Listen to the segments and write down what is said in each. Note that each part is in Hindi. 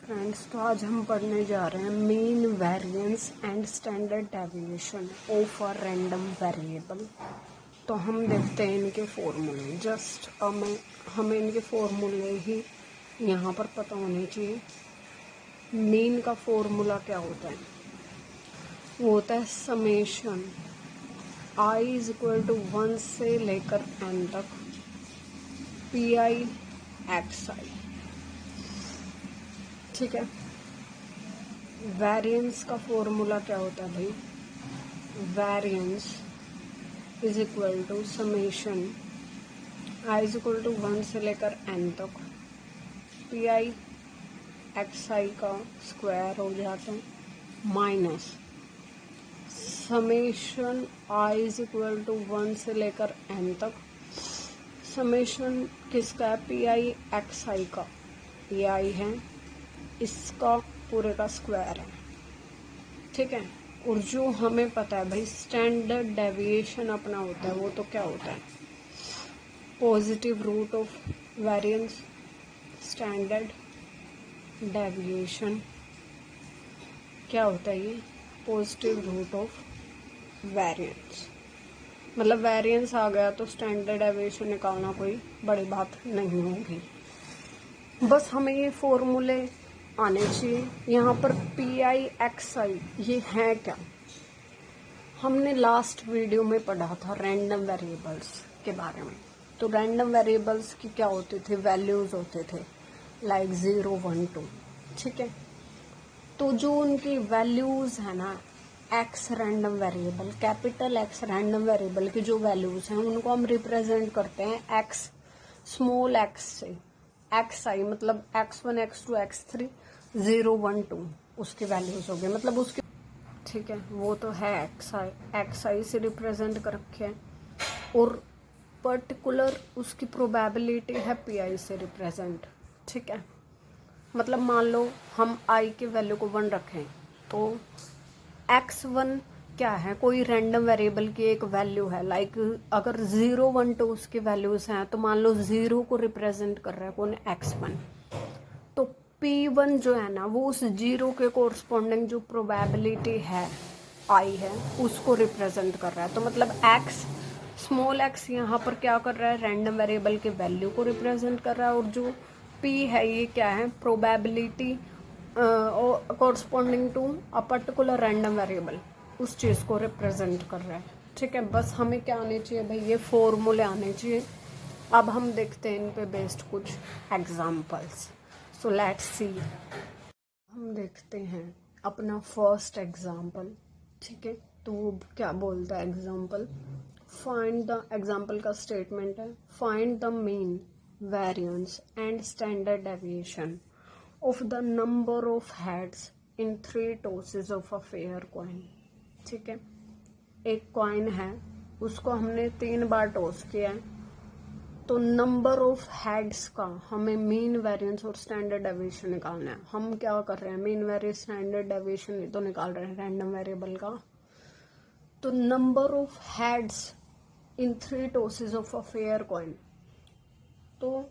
फ्रेंड्स, तो आज हम पढ़ने जा रहे हैं mean variance and standard deviation of a random variable. तो हम देखते हैं इनके फॉर्मूले। जस्ट हमें इनके फॉर्मूले ही यहाँ पर पता होने चाहिए। मीन का फॉर्मूला क्या होता है? वो होता है summation i is equal to 1 से लेकर n तक पी आई एक्स आई। ठीक है। वेरिएंस का फॉर्मूला क्या होता है भाई? Variance is equal to summation I is equal to 1 से लेकर n तक पी आई एक्स आई का स्क्वायर हो जाता है minus summation I is equal to 1 से लेकर n तक समेशन किसका है? पी आई एक्स आई का। पी आई है, इसका पूरे का स्क्वायर है। ठीक है। और जो हमें पता है भाई स्टैंडर्ड डेविएशन अपना होता है, वो तो क्या होता है? Positive root of variance. Standard deviation क्या होता है? ये पॉजिटिव रूट ऑफ वेरिएंस। मतलब वेरिएंस आ गया तो स्टैंडर्ड डेविएशन निकालना कोई बड़ी बात नहीं होगी। बस हमें ये फॉर्मूले आने चाहिए। यहाँ पर पी आई एक्स आई ये है क्या? हमने लास्ट वीडियो में पढ़ा था रैंडम वेरिएबल्स के बारे में। तो रैंडम वेरिएबल्स की क्या होते थे? वैल्यूज होते थे लाइक 0, 1, 2। ठीक है। तो जो उनकी वैल्यूज है ना, x random variable, capital x random variable की जो वैल्यूज हैं उनको हम रिप्रेजेंट करते हैं एक्स स्मॉल एक्स से। एक्स आई मतलब x1, x2, x3, 0, 1, 2 उसकी वैल्यूज हो गई, मतलब उसकी। ठीक है, वो तो है एक्स आई से रिप्रेजेंट कर रखे हैं। और पर्टिकुलर उसकी प्रोबेबिलिटी है पी आई से रिप्रेजेंट। ठीक है। मतलब मान लो हम आई के वैल्यू को 1 रखें तो x1 क्या है? कोई रैंडम वेरिएबल की एक वैल्यू है। लाइक अगर 0, 1, 2 उसकी वैल्यूज हैं तो मान लो 0 को रिप्रेजेंट कर रहा है कौन? x1। तो P1 जो है ना वो उस 0 के कोरस्पॉन्डिंग जो प्रोबेबिलिटी है आई है उसको रिप्रेजेंट कर रहा है। तो मतलब x स्मॉल x यहाँ पर क्या कर रहा है? रैंडम वेरिएबल के वैल्यू को रिप्रेजेंट कर रहा है। और जो P है ये क्या है? Probability corresponding to a particular random variable, उस चीज़ को रिप्रेजेंट कर रहा है। ठीक है। बस हमें क्या आने चाहिए भाई? ये फॉर्मूले आने चाहिए। अब हम देखते हैं इन पे बेस्ड कुछ एग्जाम्पल्स। So let's see. हम देखते हैं अपना फर्स्ट एग्जाम्पल। ठीक है। तो वो क्या बोलता है एग्जाम्पल? फाइंड द, एग्जाम्पल का स्टेटमेंट है find the mean variance and standard deviation of the number of heads in 3 tosses of a fair coin. ठीक है। एक कॉइन है, उसको हमने 3 बार टॉस किया है, तो नंबर ऑफ हेड्स का हमें मीन वेरिएंस और स्टैंडर्ड डेविएशन निकालना है। हम क्या कर रहे हैं? मीन वेरिएंस स्टैंडर्ड डेविएशन तो निकाल रहे हैं रैंडम वेरिएबल का। तो number of heads in 3 tosses of a fair coin. तो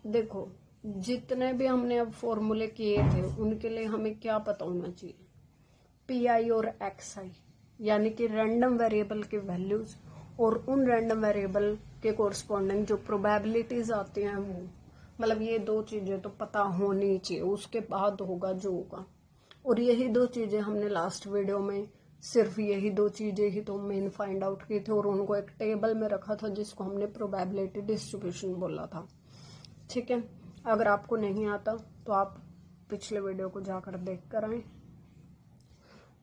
देखो, जितने भी हमने अब फॉर्मूले किए थे उनके लिए हमें क्या पता होना चाहिए? पी आई और एक्स आई, यानी कि रैंडम वेरिएबल के वैल्यूज और उन रैंडम वेरिएबल के कोरस्पॉन्डिंग जो प्रोबेबिलिटीज आती हैं वो, मतलब ये 2 चीजें तो पता होनी चाहिए। उसके बाद होगा जो होगा। और यही 2 चीजें हमने लास्ट वीडियो में, सिर्फ यही 2 चीजें ही तो मेन फाइंड आउट की थी और उनको एक टेबल में रखा था जिसको हमने प्रोबेबिलिटी डिस्ट्रीब्यूशन बोला था। ठीक है। अगर आपको नहीं आता तो आप पिछले वीडियो को जाकर देख कर आए।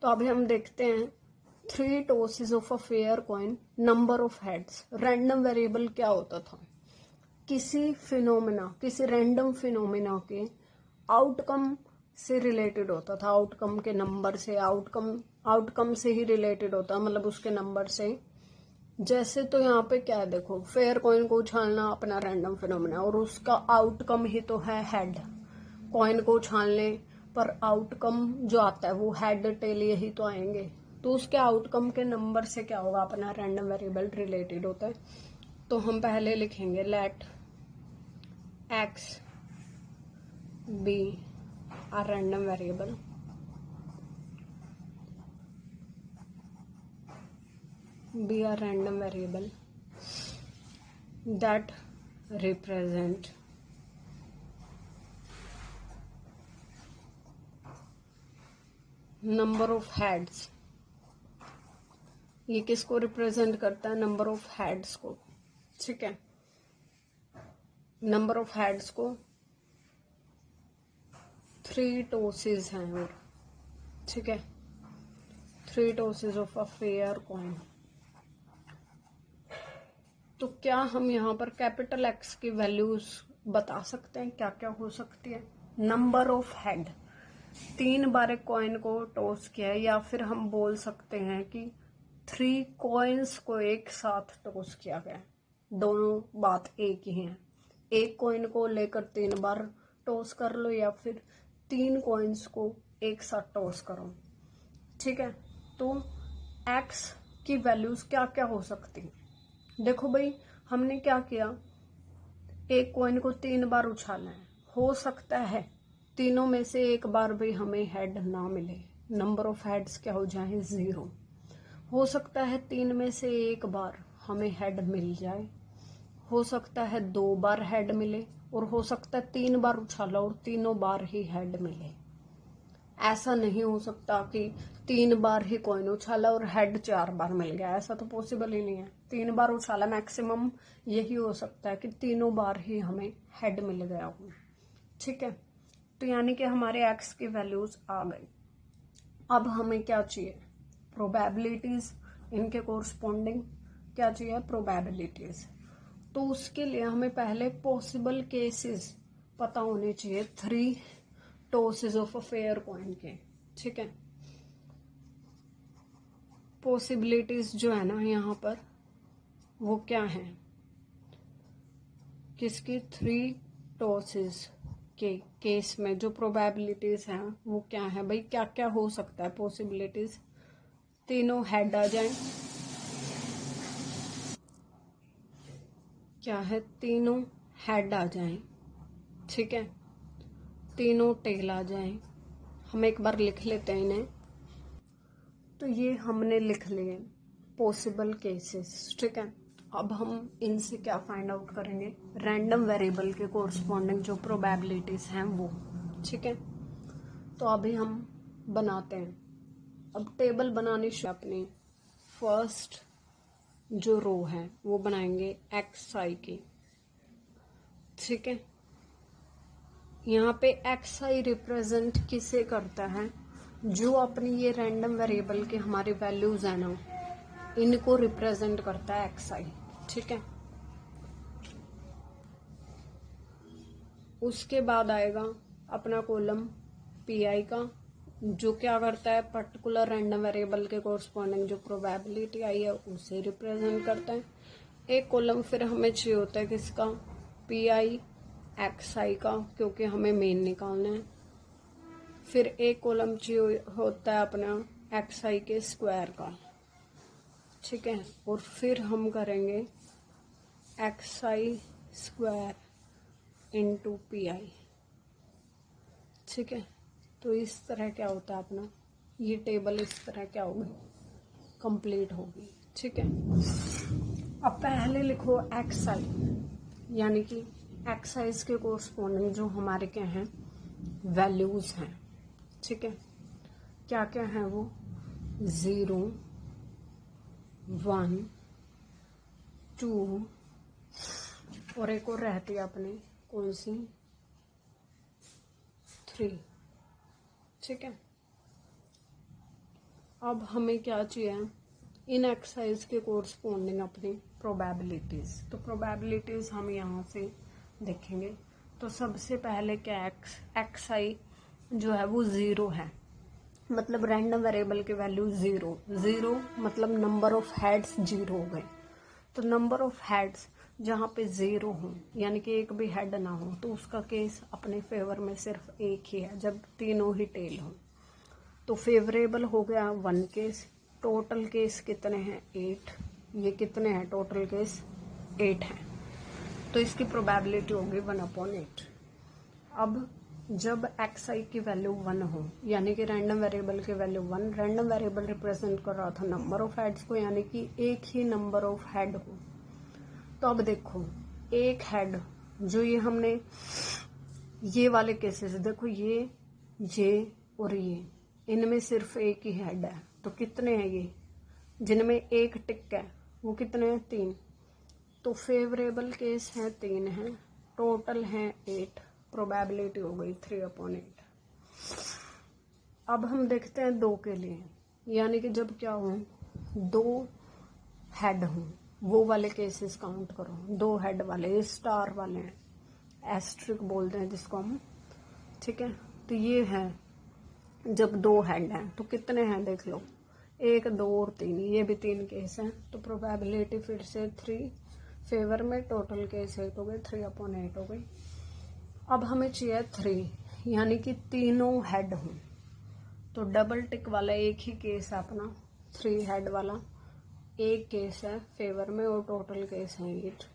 तो अभी हम देखते हैं 3 tosses of a fair coin, number of heads. Random variable क्या होता था? किसी फिनोमेना, किसी रैंडम फिनोमेना के आउटकम से रिलेटेड होता था। आउटकम के नंबर से, आउटकम से ही रिलेटेड होता, मतलब उसके नंबर से। जैसे तो यहाँ पे क्या है? देखो, फेयर कॉइन को उछालना अपना रैंडम फिनोमेना और उसका आउटकम ही तो है हेड। कॉइन को उछालने पर आउटकम जो आता है वो हेड टेल यही तो आएंगे। तो उसके आउटकम के नंबर से क्या होगा? अपना रैंडम वेरिएबल रिलेटेड होता है। तो हम पहले लिखेंगे let X be a random variable be a random variable that represent number of heads। ये किसको रिप्रेजेंट करता है? नंबर ऑफ हेड्स को। ठीक है, नंबर ऑफ हेड्स को 3 टॉसेस हैं और ठीक है 3 tosses of a fair coin. तो क्या हम यहाँ पर कैपिटल एक्स की वैल्यूज बता सकते हैं? क्या क्या हो सकती है? नंबर ऑफ हेड, 3 बार एक कॉइन को टॉस किया है, या फिर हम बोल सकते हैं कि 3 कॉइन्स को एक साथ टॉस किया गया है। दोनों बात एक ही है। एक कॉइन को लेकर 3 बार टॉस कर लो या फिर 3 कॉइन्स को एक साथ टॉस करो। ठीक है, तो एक्स की वैल्यूज क्या क्या हो सकती है? देखो भाई, हमने क्या किया, एक कॉइन को 3 बार उछाला है। हो सकता है तीनों में से एक बार भी हमें हेड ना मिले, नंबर ऑफ हेड्स क्या हो जाए 0। हो सकता है 3 में से एक बार हमें हेड मिल जाए, हो सकता है 2 बार हेड मिले, और हो सकता है 3 बार उछाला और तीनों बार ही हेड मिले। ऐसा नहीं हो सकता कि 3 बार ही कॉइन उछाला और हेड 4 बार मिल गया, ऐसा तो पॉसिबल ही नहीं है। 3 बार उछाला, मैक्सिमम यही हो सकता है कि तीनों बार ही हमें हेड मिल गया हो। ठीक है, तो यानी कि हमारे एक्स की वैल्यूज आ गई। अब हमें क्या चाहिए? प्रोबेबिलिटीज, इनके कोरस्पॉन्डिंग क्या चाहिए? प्रोबेबिलिटीज। तो उसके लिए हमें पहले पॉसिबल केसेस पता होने चाहिए 3 tosses of a fair coin के। ठीक है, पॉसिबिलिटीज जो है ना यहाँ पर वो क्या है? किसकी? 3 टॉसेस के केस में जो प्रोबेबिलिटीज हैं वो क्या है भाई? क्या क्या हो सकता है पॉसिबिलिटीज? तीनों हेड आ जाएं। क्या है? तीनों हेड आ जाएं। ठीक है, तीनों टेल आ जाएं। हम एक बार लिख लेते हैं इन्हें। तो ये हमने लिख लिए पॉसिबल केसेस। ठीक है, अब हम इनसे क्या फाइंड आउट करेंगे? रैंडम वेरिएबल के कोरस्पॉन्डिंग जो प्रोबेबिलिटीज हैं वो। ठीक है, तो अभी हम बनाते हैं। अब टेबल बनानी शुरू। अपनी फर्स्ट जो रो है वो बनाएंगे एक्स आई की। ठीक है, यहाँ पे एक्स आई रिप्रेजेंट किसे करता है? जो अपनी ये रैंडम वेरिएबल के हमारे वैल्यूज है ना, इनको रिप्रेजेंट करता है एक्स आई। ठीक है, उसके बाद आएगा अपना कॉलम पी आई का, जो क्या करता है? पर्टिकुलर रैंडम वेरिएबल के कोरस्पॉन्डिंग जो प्रोबेबिलिटी आई है उसे रिप्रेजेंट करता है। एक कॉलम फिर हमें चाहिए होता है किसका? पी आई एक्स आई का, क्योंकि हमें मेन निकालना है। फिर एक कॉलम चाहिए होता है अपना एक्स आई के स्क्वायर का। ठीक है, और फिर हम करेंगे x I square into P I. ठीक है, तो इस तरह क्या होता है अपना ये टेबल इस तरह क्या होगी? कंप्लीट होगी। ठीक है, अब पहले लिखो एक्स आई, यानी कि एक्साइज के कोरस्पॉन्डिंग जो हमारे क्या हैं? वैल्यूज हैं। ठीक है, क्या क्या है वो? 0, 1, 2 और एक और रहती है अपनी, कौन सी? 3। ठीक है, अब हमें क्या चाहिए? इन एक्सरसाइज के कोरस्पॉन्डिंग अपनी प्रोबेबिलिटीज। तो प्रोबेबिलिटीज हम यहाँ से देखेंगे। तो सबसे पहले क्या एक्स आई जो है वो 0 है, मतलब रैंडम वेरिएबल के वैल्यू 0 मतलब नंबर ऑफ हेड्स 0 हो गए। तो नंबर ऑफ हेड्स जहाँ पे 0 हो, यानी कि एक भी हेड ना हो, तो उसका केस अपने फेवर में सिर्फ एक ही है, जब तीनों ही टेल हो। तो फेवरेबल हो गया 1 केस। टोटल केस कितने हैं? 8। ये कितने हैं? टोटल केस 8 हैं। तो इसकी प्रोबेबिलिटी होगी 1/8। अब जब एक्स आई की वैल्यू 1 हो, यानी कि रैंडम वेरिएबल की वैल्यू 1, रैंडम वेरिएबल रिप्रेजेंट कर रहा था नंबर ऑफ हेड्स को, यानी कि एक ही नंबर ऑफ हेड हो। तो अब देखो एक हेड, जो ये हमने ये वाले केसेस देखो, ये और ये, इनमें सिर्फ एक ही हेड है, तो कितने हैं ये, जिनमें एक टिक है वो कितने हैं, 3। तो फेवरेबल केस है 3 है, टोटल है 8, प्रोबेबिलिटी हो गई 3/8। अब हम देखते हैं 2 के लिए, यानी कि जब क्या हो, 2 हेड हो, वो वाले केसेस काउंट करो। 2 हेड वाले, ये स्टार वाले हैं, एस्ट्रिक बोलते हैं जिसको हम, ठीक है। तो ये है जब 2 हेड हैं तो कितने हैं देख लो, 1 2 और 3, ये भी 3 केस हैं, तो प्रोबेबिलिटी फिर से 3 फेवर में, टोटल केस 8 हो गए, 3/8 हो गई। अब हमें चाहिए 3, यानी कि तीनों हेड हों, तो डबल टिक वाला एक ही केस है अपना, 3 हेड वाला एक केस है फेवर में, और टोटल केस है 8।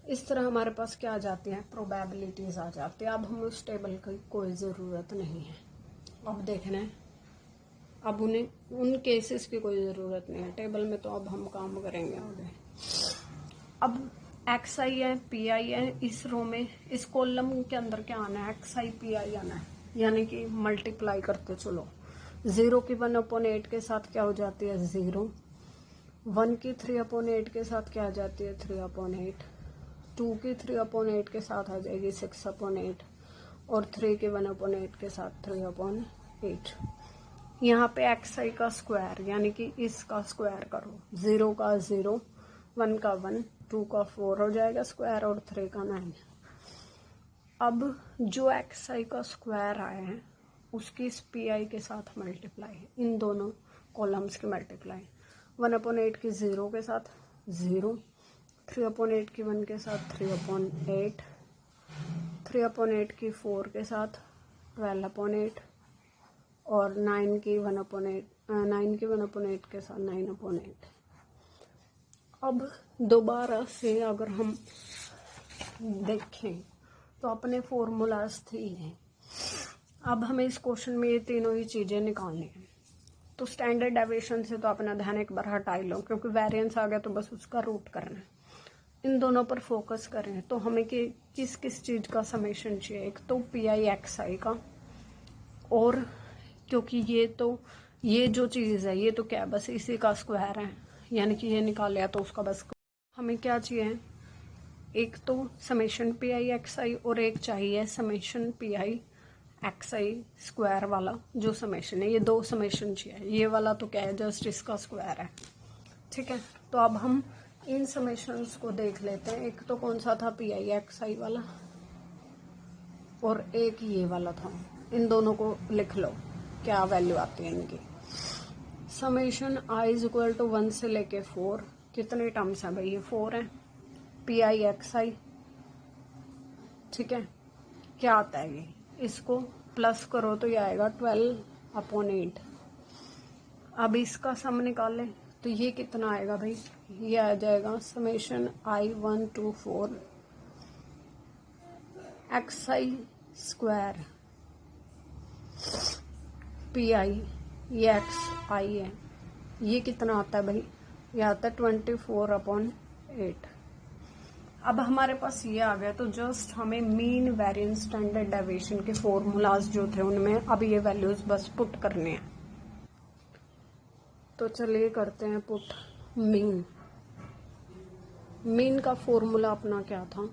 इस तरह हमारे पास क्या आ जाती हैं, प्रोबेबिलिटीज आ जाती है। अब हम उस टेबल की कोई ज़रूरत नहीं है, अब देखना है, अब उन्हें उन केसेस की कोई ज़रूरत नहीं है टेबल में, तो अब हम काम करेंगे आगे। अब एक्स आई है, पी आई है, इस रो में, इस कॉलम के अंदर क्या आना है, एक्स आई पी आई आना है, यानी कि मल्टीप्लाई करते चलो। 0 की 1/8 के साथ क्या हो जाती है, 0। 1 की 3/8 के साथ क्या आ जाती है, 3/8। 2 की 3/8 के साथ आ जाएगी 6/8, और 3 के 1/8 के साथ 3/8। यहाँ पे एक्स आई का स्क्वायर, यानी कि इसका स्क्वायर करो, 0 का 0, 1 का 1, 2 का 4 हो जाएगा स्क्वायर, और 3 का 9। अब जो एक्स आई का स्क्वायर आया है उसकी इस पी आई के साथ मल्टीप्लाई, इन दोनों कॉलम्स की मल्टीप्लाई, 1/8 की 0 के साथ 0, 3/8 की 1 के साथ 3/8, 3/8 की 4 के साथ 12/8, और 9 की 1/8 के साथ 9/8। अब दोबारा से अगर हम देखें तो अपने फॉर्मूलाज थे हैं। अब हमें इस क्वेश्चन में ये तीनों ही चीज़ें निकालनी है, तो स्टैंडर्ड डेविएशन से तो अपना ध्यान एक बार हटा ही लो, क्योंकि वेरिएंस आ गया तो बस उसका रूट करना है। इन दोनों पर फोकस करें तो हमें किस किस चीज़ का समेशन चाहिए, एक तो पी आई एक्स आई का, और क्योंकि ये जो चीज़ है ये तो क्या है, बस इसी का स्क्वायर है, यानी कि ये निकाल लिया तो उसका बस, हमें क्या चाहिए, एक तो समेशन पी आई एक्स आई, और एक चाहिए summation P I x I square वाला जो समेशन है, ये 2 समेशन चाहिए। ये वाला तो क्या है, जस्ट इसका स्क्वायर है, ठीक है। तो अब हम इन समेशंस को देख लेते हैं। एक तो कौन सा था, पी आई एक्स आई वाला, और एक ये वाला था। इन दोनों को लिख लो क्या वैल्यू आती है इनकी। Summation I is equal to 1 से लेके 4, कितने टर्म्स हैं भाई, ये 4 हैं, पी आई एक्स आई, ठीक है। क्या आता है ये, इसको प्लस करो तो ये आएगा 12/8। अब इसका सम निकालें तो ये कितना आएगा भाई, ये आ जाएगा summation I 1 to 4 x I square P I, ये एक्स आई है, ये कितना आता है भाई, ये आता है 24/8। अब हमारे पास ये आ गया, तो जस्ट हमें मीन वेरिएंस स्टैंडर्ड डेविएशन के फॉर्मूलाज जो थे उनमें अब ये वैल्यूज बस पुट करने हैं। तो चलिए करते हैं पुट मीन। मीन का फॉर्मूला अपना क्या था,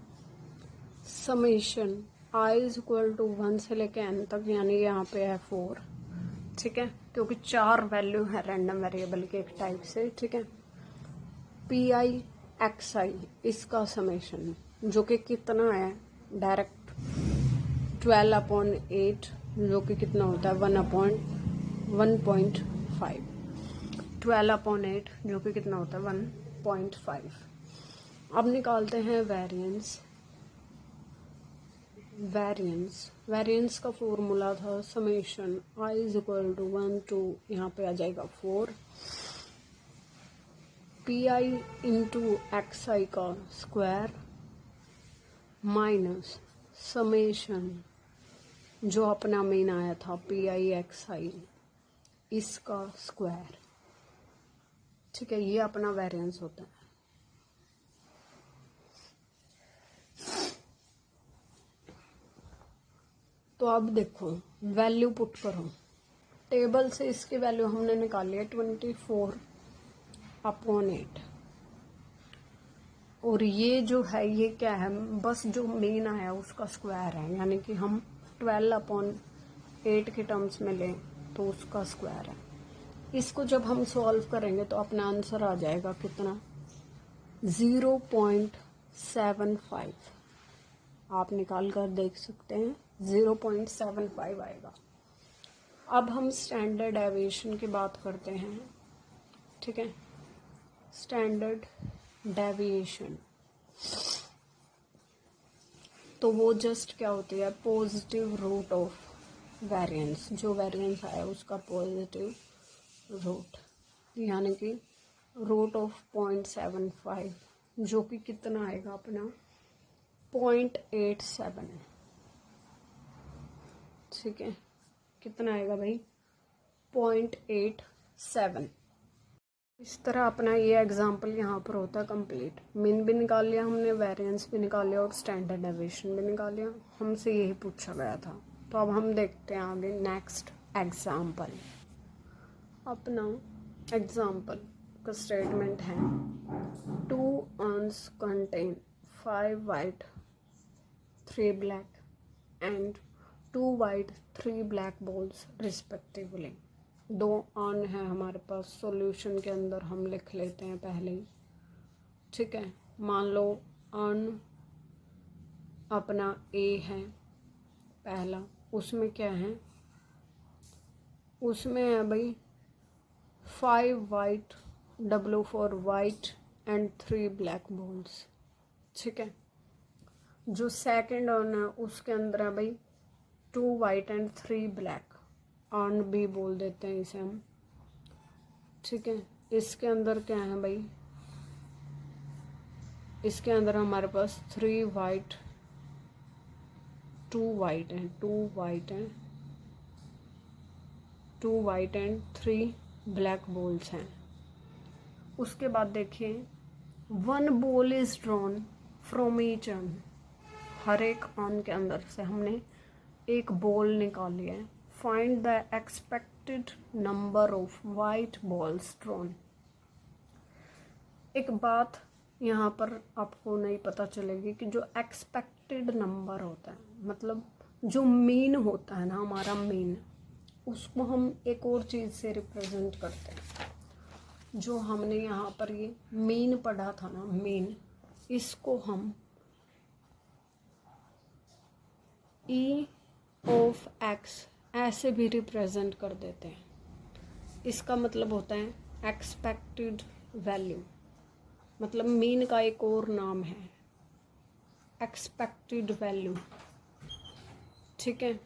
summation I is equal to 1 से लेके n तक, यानी यहाँ पे है 4, ठीक है, क्योंकि 4 वैल्यू है रैंडम वेरिएबल के एक टाइप से, ठीक है। पी आई एक्स आई इसका समेशन जो कि कितना है, डायरेक्ट 12/8, जो कि कितना होता है 1/1.5, 12/8 जो कि कितना होता है 1.5। अब निकालते हैं वेरिएंस का फॉर्मूला था summation I is equal to 1 to यहाँ पे आ जाएगा 4 P I into X I का स्क्वायर माइनस समेशन जो अपना मीन आया था PIXI, इसका स्क्वायर। ठीक है, ये अपना वेरिएंस होता है। तो अब देखो वैल्यू पुट करो, टेबल से इसकी वैल्यू हमने निकाली है 24/8, और ये जो है ये क्या है, बस जो मीन आया उसका स्क्वायर है, यानी कि हम 12/8 के टर्म्स में लें तो उसका स्क्वायर है। इसको जब हम सॉल्व करेंगे तो अपना आंसर आ जाएगा कितना, 0.75। आप निकाल कर देख सकते हैं, 0.75 आएगा। अब हम स्टैंडर्ड डेविएशन की बात करते हैं। ठीक है, स्टैंडर्ड डेविएशन तो वो जस्ट क्या होती है, पॉजिटिव रूट ऑफ वेरिएंस, जो वेरिएंस आया उसका पॉजिटिव रूट, यानी कि रूट ऑफ 0.75, जो कि कितना आएगा अपना 0.87 है। ठीक है, कितना आएगा भाई, 0.87। इस तरह अपना ये एग्जाम्पल यहाँ पर होता है कंप्लीट। मीन भी निकाल लिया हमने, वेरिएंस भी निकाल लिया और स्टैंडर्ड डेविएशन भी निकाल लिया, हमसे यही पूछा गया था। तो अब हम देखते हैं आगे नेक्स्ट एग्जाम्पल। अपना एग्जाम्पल का स्टेटमेंट है 2 urns contain 5 white 3 black and 2 white 3 black balls respectively। 2 earn है हमारे पास, सॉल्यूशन के अंदर हम लिख लेते हैं पहले ही। ठीक है, मान लो अर्न अपना A है पहला, उसमें क्या है, उसमें है भाई 5 white, W for white and 3 black balls. ठीक है, जो सेकंड अर्न है उसके अंदर है भाई 2 वाइट एंड 3 ब्लैक, अर्न भी बोल देते हैं इसे हम। ठीक है, इसके अंदर क्या है भाई, इसके अंदर हमारे पास 3 वाइट 2 वाइट हैं, 2 वाइट हैं, 2 वाइट एंड 3 ब्लैक बॉल्स हैं। उसके बाद देखिए 1 ball is drawn from each urn, हर एक अर्न के अंदर से हमने एक बॉल निकाली है। Find the expected number of white balls drawn. एक बात यहाँ पर आपको नहीं पता चलेगी कि जो एक्सपेक्टेड नंबर होता है, मतलब जो मीन होता है ना हमारा मीन, उसको हम एक और चीज़ से रिप्रेजेंट करते हैं। जो हमने यहाँ पर ये मीन पढ़ा था ना, मीन, इसको हम E ऑफ X ऐसे भी रिप्रेजेंट कर देते हैं। इसका मतलब होता है एक्सपेक्टेड वैल्यू, मतलब मीन का एक और नाम है एक्सपेक्टेड वैल्यू। ठीक है,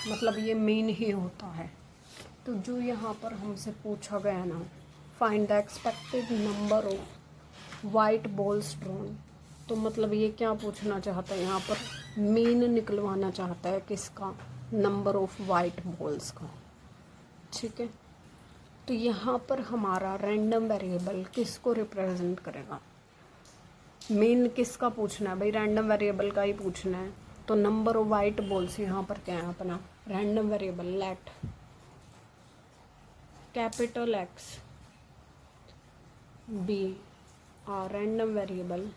मतलब ये मीन ही होता है। तो जो यहाँ पर हमसे पूछा गया ना, find the expected number of white balls drawn, तो मतलब ये क्या पूछना चाहता है, यहाँ पर मीन निकलवाना चाहता है किसका, नंबर ऑफ वाइट बॉल्स का। ठीक है, तो यहाँ पर हमारा रैंडम वेरिएबल किसको रिप्रेजेंट करेगा, मीन किसका पूछना है भाई, रैंडम वेरिएबल का ही पूछना है। तो नंबर ऑफ वाइट बॉल्स यहाँ पर क्या है, अपना random variable let capital X be a random variable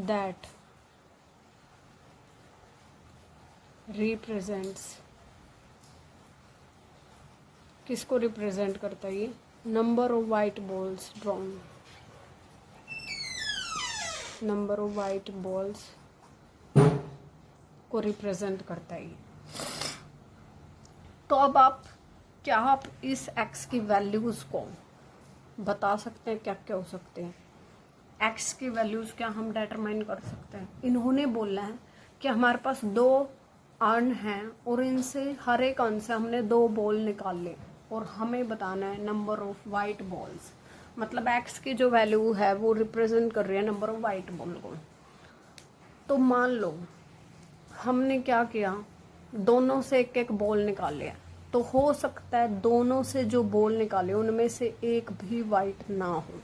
that represents, किसको रिप्रेजेंट करता है ये, number of white balls drawn, number of white balls को रिप्रेजेंट करता है। तो अब आप इस x की वैल्यूज़ को बता सकते हैं, क्या क्या हो सकते हैं x की वैल्यूज़, क्या हम डिटरमाइन कर सकते हैं। इन्होंने बोला है कि हमारे पास 2 अर्न हैं और इनसे हर एक अर्न से हमने 2 बॉल निकाल ले और हमें बताना है नंबर ऑफ वाइट बॉल्स, मतलब एक्स की जो वैल्यू है वो रिप्रेजेंट कर रही है नंबर ऑफ वाइट बॉल को। तो मान लो हमने क्या किया, दोनों से एक एक बॉल निकाले, तो हो सकता है दोनों से जो बॉल निकाले उनमें से एक भी वाइट ना हो।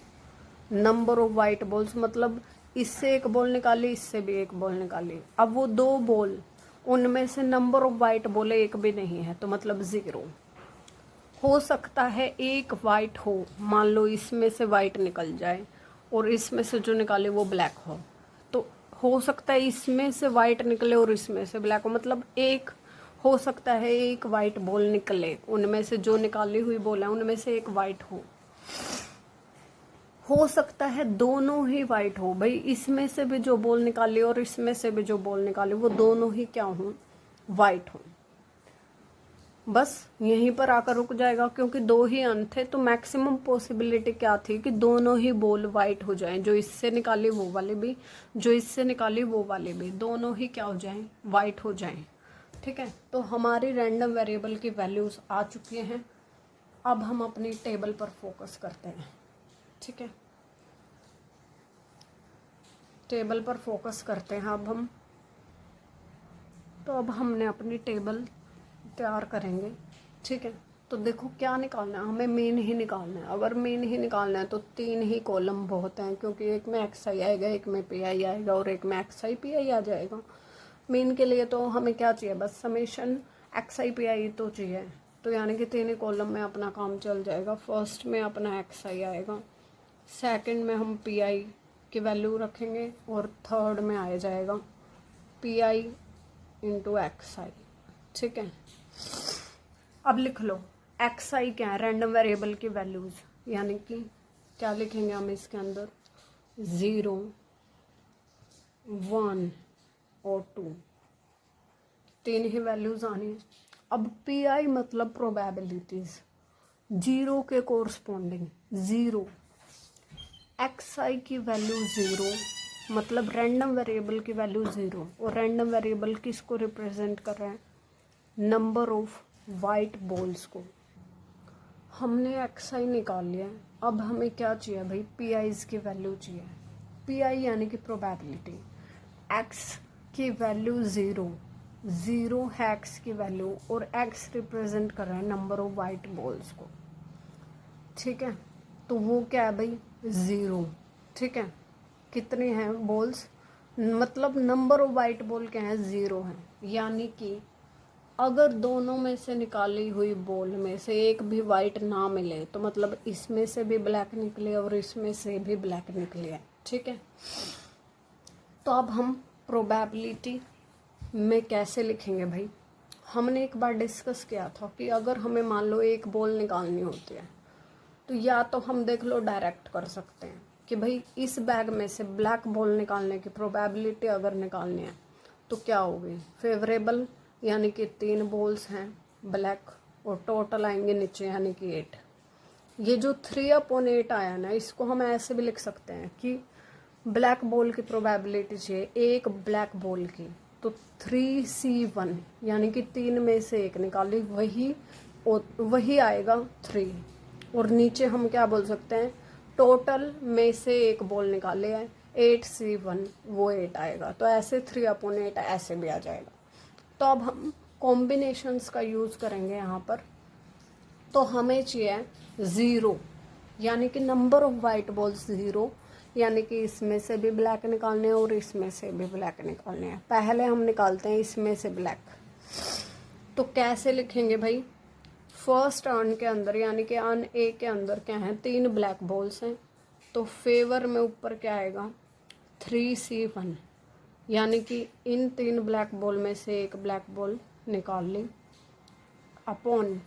नंबर ऑफ वाइट बॉल्स मतलब इससे एक बॉल निकाली, इससे भी एक बॉल निकाली, अब वो दो बॉल, उनमें से नंबर ऑफ वाइट बॉल एक भी नहीं है, तो मतलब 0। हो सकता है एक वाइट हो, मान लो इसमें से वाइट निकल जाए और इसमें से जो निकाले वो ब्लैक हो सकता है इसमें से वाइट निकले और इसमें से ब्लैक हो, मतलब एक हो सकता है एक वाइट बॉल निकले, उनमें से जो निकाली हुई बॉल है उनमें से एक वाइट हो सकता है दोनों ही वाइट हो, भाई इसमें से भी जो बॉल निकाली और इसमें से भी जो बॉल निकाली वो दोनों ही क्या हो, वाइट हो। बस यहीं पर आकर रुक जाएगा, क्योंकि दो ही अंक थे, तो मैक्सिमम पॉसिबिलिटी क्या थी कि दोनों ही बॉल वाइट हो जाएं, जो इससे निकाली वो वाले भी, जो इससे निकाली वो वाले भी, दोनों ही क्या हो जाएं, वाइट हो जाएं। ठीक है, तो हमारी रैंडम वेरिएबल की वैल्यूज आ चुकी हैं। अब हम अपनी टेबल पर फोकस करते हैं। ठीक है, टेबल पर फोकस करते हैं अब हम। तो अब हमने अपनी टेबल तैयार करेंगे। ठीक है, तो देखो क्या निकालना है, हमें मीन ही निकालना है। अगर मीन ही निकालना है तो 3 ही कॉलम बहुत हैं, क्योंकि एक में एक्स आई आएगा, एक में पी आई आएगा और एक में एक्स आई पी आई आ जाएगा। मीन के लिए तो हमें क्या चाहिए, बस summation x I P I तो चाहिए। तो यानी कि 3 ही कॉलम में अपना काम चल जाएगा। फर्स्ट में अपना एक्स आई आएगा, सेकंड में हम पी आई की वैल्यू रखेंगे और थर्ड में आ जाएगा पी आई इंटू एक्स आई। ठीक है, अब लिख लो एक्स आई क्या है, रैंडम वेरिएबल की वैल्यूज, यानी कि क्या लिखेंगे हम इसके अंदर, 0, 1 और 2, 3 ही वैल्यूज आनी है। अब पी आई मतलब प्रोबेबिलिटीज, 0 के कोरस्पॉन्डिंग 0, एक्स आई की वैल्यू 0 मतलब रैंडम वेरिएबल की वैल्यू 0, और रैंडम वेरिएबल किसको रिप्रेजेंट कर रहा है, नंबर ऑफ वाइट बॉल्स को। हमने एक्स आई निकाल लिया है, अब हमें क्या चाहिए भाई, पी आईज की वैल्यू चाहिए। पी आई यानी कि प्रोबेबिलिटी, एक्स की वैल्यू 0 है एक्स की वैल्यू, और एक्स रिप्रेजेंट कर रहा है नंबर ऑफ वाइट बॉल्स को। ठीक है, तो वो क्या है भाई, 0। ठीक है, कितने हैं बॉल्स, मतलब नंबर ऑफ वाइट बॉल क्या है, 0 है। यानी कि अगर दोनों में से निकाली हुई बॉल में से एक भी वाइट ना मिले, तो मतलब इसमें से भी ब्लैक निकले और इसमें से भी ब्लैक निकले। ठीक है, तो अब हम प्रोबेबिलिटी में कैसे लिखेंगे भाई, हमने एक बार डिस्कस किया था कि अगर हमें मान लो एक बॉल निकालनी होती है, तो या तो हम देख लो डायरेक्ट कर सकते हैं कि भाई इस बैग में से ब्लैक बॉल निकालने की प्रोबेबिलिटी अगर निकालनी है तो क्या होगी, फेवरेबल, यानी कि 3 बॉल्स हैं ब्लैक, और टोटल आएंगे नीचे यानी कि 8। ये जो 3/8 आया ना, इसको हम ऐसे भी लिख सकते हैं कि ब्लैक बॉल की प्रोबेबिलिटी चाहिए एक ब्लैक बॉल की, तो 3C1 यानी कि 3 में से एक निकाली, वही आएगा 3। और नीचे हम क्या बोल सकते हैं, टोटल में से एक बॉल निकाले हैं 8C1, वो 8 आएगा। तो ऐसे 3/8 ऐसे भी आ जाएगा। तो अब हम कॉम्बिनेशंस का यूज़ करेंगे यहाँ पर। तो हमें चाहिए 0, यानी कि नंबर ऑफ वाइट बॉल्स 0, यानी कि इसमें से भी ब्लैक निकालने हैं और इसमें से भी ब्लैक निकालने हैं। पहले हम निकालते हैं इसमें से ब्लैक। तो कैसे लिखेंगे भाई, फर्स्ट अर्न के अंदर यानी कि अर्न ए के अंदर क्या है, 3 ब्लैक बॉल्स हैं, तो फेवर में ऊपर क्या आएगा, 3C1, यानी कि इन 3 ब्लैक बॉल में से एक ब्लैक बॉल निकाल ली, अपॉन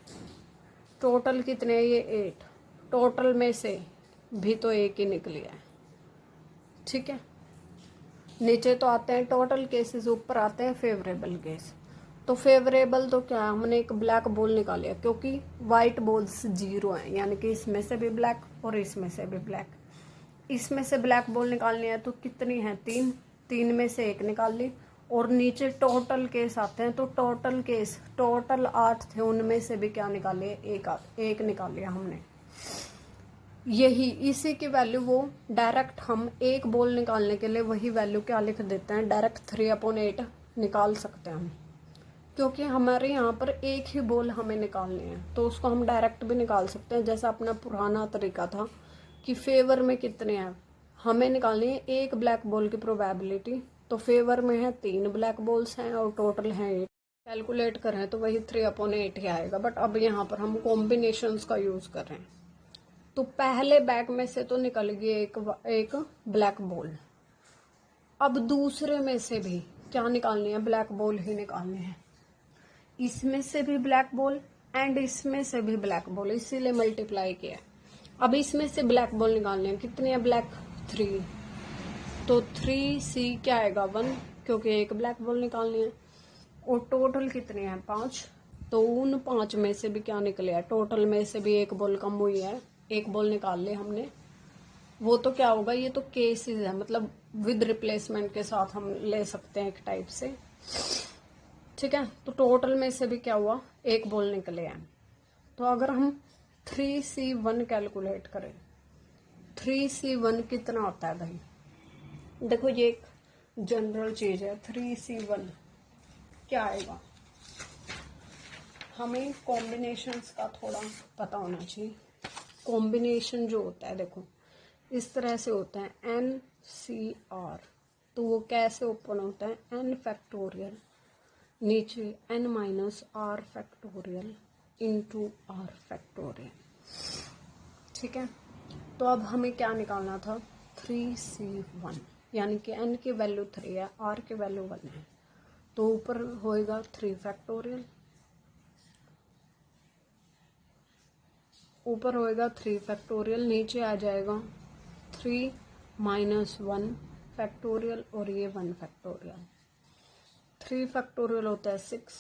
टोटल कितने हैं ये 8, टोटल में से भी तो एक ही निकली है। ठीक है, नीचे तो आते हैं टोटल केसेस, ऊपर आते हैं फेवरेबल केस। तो फेवरेबल तो क्या है, हमने एक ब्लैक बॉल निकालिया, क्योंकि वाइट बॉल्स 0 हैं, यानी कि इसमें से भी ब्लैक और इसमें से भी ब्लैक। इसमें से ब्लैक बॉल निकालनी है तो कितनी है, 3 में से एक निकाल ली, और नीचे टोटल केस आते हैं, तो टोटल केस टोटल 8 थे, उनमें से भी क्या निकाले, एक निकाल लिया हमने। यही इसी की वैल्यू वो डायरेक्ट हम एक बोल निकालने के लिए वही वैल्यू क्या लिख देते हैं, डायरेक्ट 3/8 निकाल सकते हैं हम, क्योंकि हमारे यहाँ पर एक ही बोल हमें निकालने हैं, तो उसको हम डायरेक्ट भी निकाल सकते हैं। जैसा अपना पुराना तरीका था कि फेवर में कितने हैं, हमें निकालनी है एक ब्लैक बॉल की प्रोबेबिलिटी, तो फेवर में है 3 ब्लैक बॉल्स हैं और टोटल हैं 8। कैलकुलेट करें तो वही 3/8 ही आएगा, बट अब यहाँ पर हम कॉम्बिनेशंस का यूज़ कर रहे हैं। तो पहले बैग में से तो निकल गई एक ब्लैक बॉल, अब दूसरे में से भी क्या निकालनी है, ब्लैक बॉल ही निकालनी है। इसमें से भी ब्लैक बॉल एंड इसमें से भी ब्लैक बॉल, इसीलिए मल्टीप्लाई किया। अब इसमें से ब्लैक बॉल निकालनी है, कितनी है ब्लैक, 3, तो 3C क्या आएगा 1, क्योंकि एक ब्लैक बॉल निकालनी है। और टोटल कितने हैं 5, तो उन 5 में से भी क्या निकले है, टोटल में से भी एक बॉल कम हुई है, एक बॉल निकाल ले हमने, वो तो क्या होगा, ये तो केसेस है, मतलब विद रिप्लेसमेंट के साथ हम ले सकते हैं एक टाइप से, ठीक है। तो टोटल में से भी क्या हुआ, एक बॉल निकले हैं। तो अगर हम 3C1 कैलकुलेट करें, 3C1 कितना होता है भाई, देखो ये एक जनरल चीज है। 3C1 क्या आएगा, हमें कॉम्बिनेशंस का थोड़ा पता होना चाहिए। कॉम्बिनेशन जो होता है देखो इस तरह से होता है NCR, तो वो कैसे ओपन होता है, n फैक्टोरियल नीचे n-r factorial into r factorial, ठीक है। तो अब हमें क्या निकालना था, 3C1, यानी कि n की वैल्यू 3 है, r की वैल्यू 1 है, तो ऊपर होएगा 3 फैक्टोरियल, ऊपर होएगा 3 फैक्टोरियल, नीचे आ जाएगा 3 माइनस 1 फैक्टोरियल और ये 1 फैक्टोरियल। 3 फैक्टोरियल होता है 6,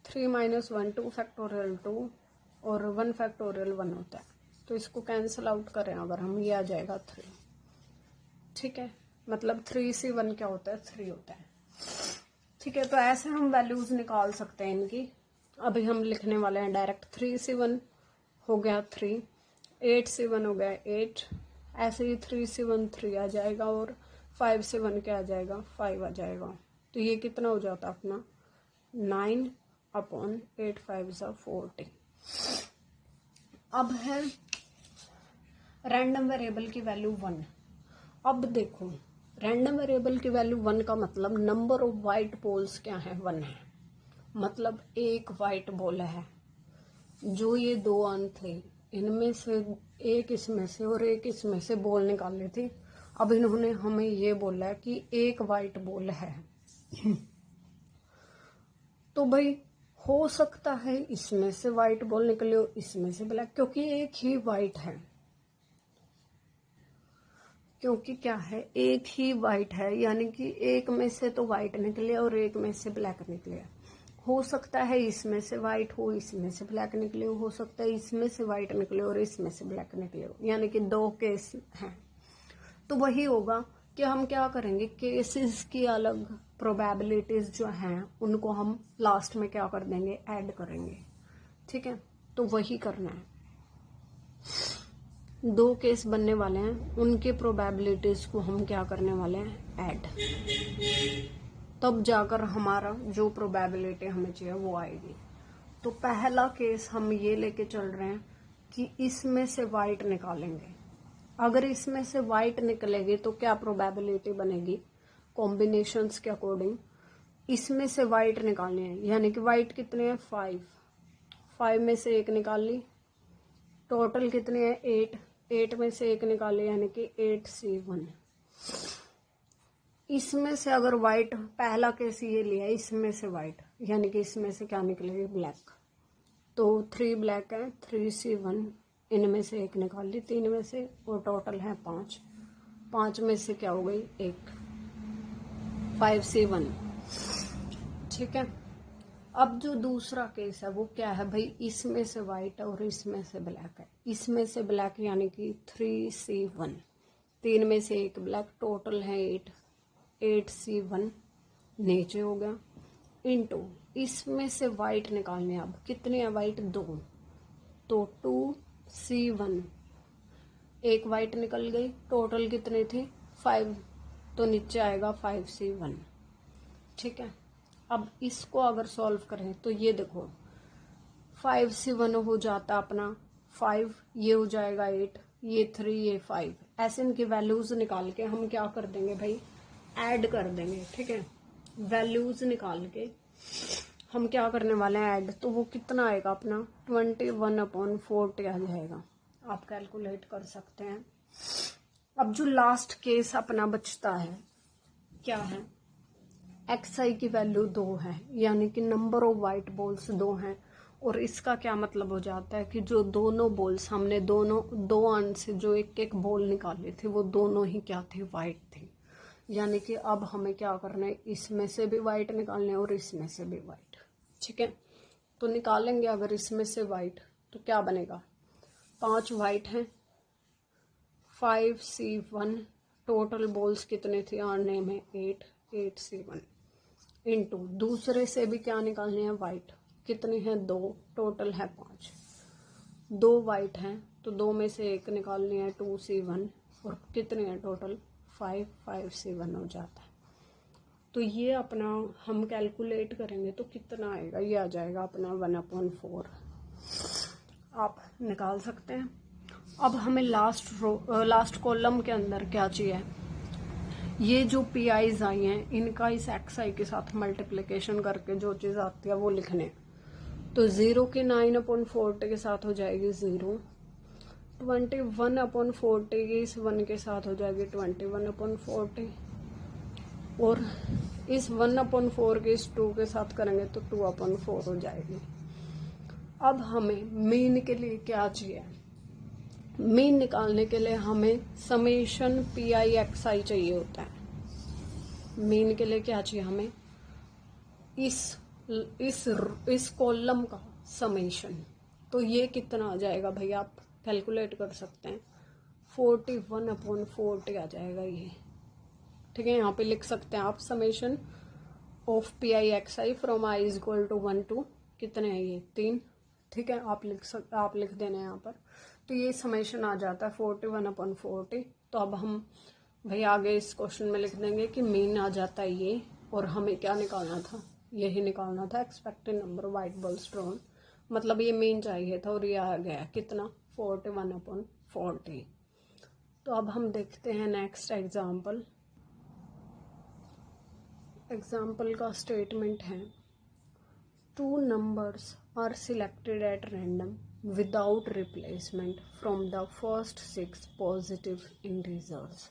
3 माइनस 1 2 फैक्टोरियल 2 और 1 फैक्टोरियल 1 होता है, तो इसको कैंसिल आउट करें अगर हम, ये आ जाएगा 3, ठीक है। मतलब 3C1 क्या होता है, 3 होता है, ठीक है। तो ऐसे हम वैल्यूज निकाल सकते हैं इनकी। अभी हम लिखने वाले हैं डायरेक्ट, 3C1 हो गया 3, 8C1 हो गया 8, ऐसे ही 3C1 3 आ जाएगा और 5C1 क्या आ जाएगा, 5 आ जाएगा। तो ये कितना हो जाता अपना 9/8 5 40। अब है रैंडम वेरिएबल की वैल्यू 1। अब देखो रैंडम वेरिएबल की वैल्यू 1 का मतलब नंबर ऑफ वाइट बॉल्स क्या है, 1 है, मतलब एक वाइट बॉल है। जो ये 2 अंक थे इनमें से एक इसमें से और एक इसमें से बॉल निकालनी थी। अब इन्होंने हमें ये बोला कि एक वाइट बॉल है तो भाई हो सकता है इसमें से वाइट बॉल निकले हो, इसमें से ब्लैक, क्योंकि एक ही वाइट है, क्योंकि क्या है एक ही वाइट है, यानी कि एक में से तो वाइट निकले और एक में से ब्लैक निकले। हो सकता है इसमें से वाइट हो, इसमें से ब्लैक निकले हो सकता है इसमें से वाइट निकले और इसमें से ब्लैक निकले हो, यानी कि 2 केस हैं। तो वही होगा कि हम क्या करेंगे, केसेस की अलग प्रोबेबिलिटीज जो हैं उनको हम लास्ट में क्या कर देंगे, ऐड करेंगे, ठीक है। तो वही करना है, 2 केस बनने वाले हैं, उनके प्रोबेबिलिटीज को हम क्या करने वाले हैं, ऐड, तब जाकर हमारा जो प्रोबेबिलिटी हमें चाहिए वो आएगी। तो पहला केस हम ये लेके चल रहे हैं कि इसमें से वाइट निकालेंगे। अगर इसमें से वाइट निकलेगी तो क्या प्रोबेबिलिटी बनेगी, कॉम्बिनेशंस के अकॉर्डिंग इसमें से वाइट निकालनी है, यानी कि वाइट कितने हैं 5 में से एक निकाल ली, टोटल कितने हैं 8 में से एक निकाले यानी कि 8C1। इसमें से अगर वाइट, पहला केस ये लिया इसमें से वाइट, यानी कि इसमें से क्या निकलेगी ब्लैक, तो 3 ब्लैक है 3C1, इनमें से एक निकाल ली 3 में से और टोटल है 5 में से क्या हो गई एक, 5C1, ठीक है। अब जो दूसरा केस है वो क्या है भाई, इसमें से वाइट और इसमें से ब्लैक है, इसमें से ब्लैक यानी कि 3C1, 3 में से एक ब्लैक, टोटल है 8C1 नीचे हो गया, इनटू इसमें से वाइट निकालने, अब कितने हैं वाइट 2, तो 2C1 एक वाइट निकल गई, टोटल कितनी थी 5, तो नीचे आएगा 5C1। ठीक है, अब इसको अगर सॉल्व करें तो ये देखो 5C1 हो जाता अपना 5, ये हो जाएगा 8, ये 3, ये 5, ऐसे इनकी वैल्यूज निकाल के हम क्या कर देंगे भाई, ऐड कर देंगे। ठीक है, वैल्यूज निकाल के हम क्या करने वाले हैं, ऐड, तो वो कितना आएगा अपना 21/40 आ जाएगा। आप कैलकुलेट कर सकते हैं। अब जो लास्ट केस अपना बचता है क्या है, xi की वैल्यू 2 है, यानी कि नंबर ऑफ वाइट बॉल्स 2 हैं। और इसका क्या मतलब हो जाता है कि जो दोनों बॉल्स हमने दोनों दो अंड से जो एक एक बॉल निकाली थी वो दोनों ही क्या थी, वाइट थी। यानी कि अब हमें क्या करना है, इसमें से भी वाइट निकालने और इसमें से भी वाइट। ठीक है, तो निकालेंगे अगर इसमें से वाइट तो क्या बनेगा, 5 वाइट हैं, 5C1, टोटल बॉल्स कितने थे आने में 8, 8C1 इंटू दूसरे से भी क्या निकालने हैं, वाइट, कितने हैं 2, टोटल है 5, 2 वाइट हैं तो 2 में से एक निकालने हैं 2C1, और कितने हैं टोटल 5, 5C1 हो जाता है। तो ये अपना हम कैलकुलेट करेंगे तो कितना आएगा, ये आ जाएगा अपना 1/4, आप निकाल सकते हैं। अब हमें लास्ट कॉलम के अंदर क्या चाहिए, ये जो PIs आई हैं इनका इस XI के साथ मल्टीप्लिकेशन करके जो चीज़ आती है वो लिखने। तो 0 के 9/40 के साथ हो जाएगी 0, 21/40 की इस 1 के साथ हो जाएगी 21/40, और इस 1/4 के इस 2 के साथ करेंगे तो 2/4 हो जाएगी। अब हमें मीन के लिए क्या चाहिए, मीन निकालने के लिए हमें समेशन PIXI चाहिए होता है। मीन के लिए क्या चाहिए हमें, इस कॉलम का समेशन, तो ये कितना आ जाएगा भाई, आप कैलकुलेट कर सकते हैं, 41/40 आ जाएगा ये। ठीक है, यहाँ पे लिख सकते हैं आप summation of PIXI from I is equal to 1 to कितने हैं ये 3। ठीक है, आप लिख देना यहाँ पर, तो ये समेशन आ जाता है 41/40। तो अब हम भाई आगे इस क्वेश्चन में लिख देंगे कि मीन आ जाता है ये, और हमें क्या निकालना था, यही निकालना था expected number white balls drawn, मतलब ये मीन चाहिए था और ये आ गया कितना 41/40। तो अब हम देखते हैं नेक्स्ट एग्जाम्पल। एग्जाम्पल का स्टेटमेंट है, 2 numbers are selected at random without replacement from the first 6 positive integers।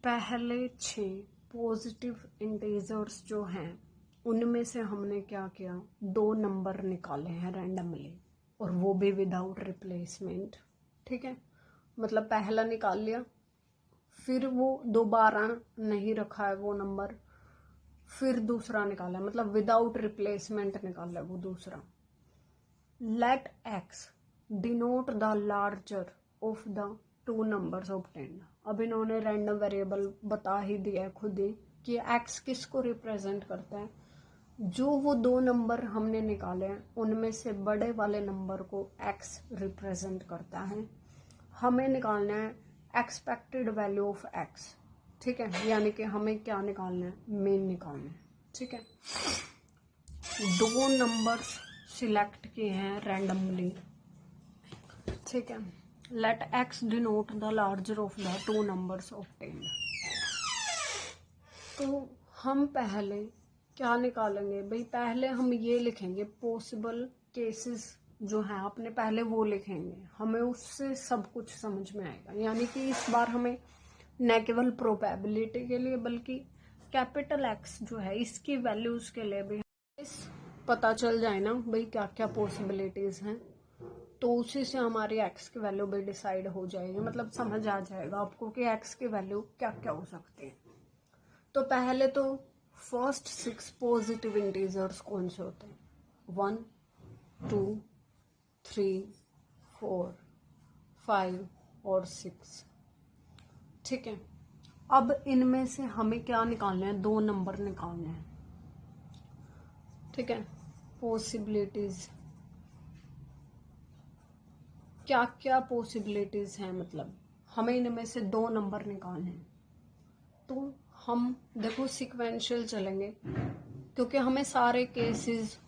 पहले 6 पॉजिटिव इंटीजर्स जो हैं उनमें से हमने क्या किया, 2 नंबर निकाले हैं रैंडमली, और वो भी विदाउट रिप्लेसमेंट। ठीक है, मतलब पहला निकाल लिया, फिर वो दोबारा नहीं रखा है वो नंबर, फिर दूसरा निकाला, मतलब विदाउट रिप्लेसमेंट निकाला वो दूसरा। Let X denote the larger of the 2 numbers obtained. अब इन्होंने रैंडम वेरिएबल बता ही दिया है खुद ही कि एक्स किसको रिप्रेजेंट करता है, जो वो 2 नंबर हमने निकाले हैं उनमें से बड़े वाले नंबर को एक्स रिप्रेजेंट करता है। हमें निकालना है एक्सपेक्टेड वैल्यू ऑफ एक्स। ठीक है, यानी कि हमें क्या निकालना है, मीन निकालना है। ठीक है, 2 नंबर्स सिलेक्ट किए हैं रैंडमली। ठीक है, let X denote the larger of the 2 numbers obtained. तो हम पहले क्या निकालेंगे भाई, पहले हम ये लिखेंगे पॉसिबल केसेस जो है आपने पहले वो लिखेंगे, हमें उससे सब कुछ समझ में आएगा। यानी कि इस बार हमें न केवल प्रोबेबिलिटी के लिए बल्कि कैपिटल एक्स जो है इसकी वैल्यूज के लिए भी पता चल जाए ना भाई क्या क्या पॉसिबिलिटीज हैं, तो उसी से हमारी एक्स की वैल्यू भी डिसाइड हो जाएगी, मतलब समझ आ जाएगा आपको कि एक्स की वैल्यू क्या क्या हो सकती है। तो पहले तो फर्स्ट 6 पॉजिटिव इंटीजर्स कौन से होते हैं, 1, 2, 3, 4, 5 और 6। ठीक है, अब इनमें से हमें क्या निकालना है, 2 नंबर निकालने हैं। ठीक है, पॉसिबिलिटीज क्या क्या पॉसिबिलिटीज़ हैं, मतलब हमें इनमें से 2 नंबर निकालने हैं। तो हम देखो सिक्वेंशियल चलेंगे, क्योंकि हमें सारे केसेस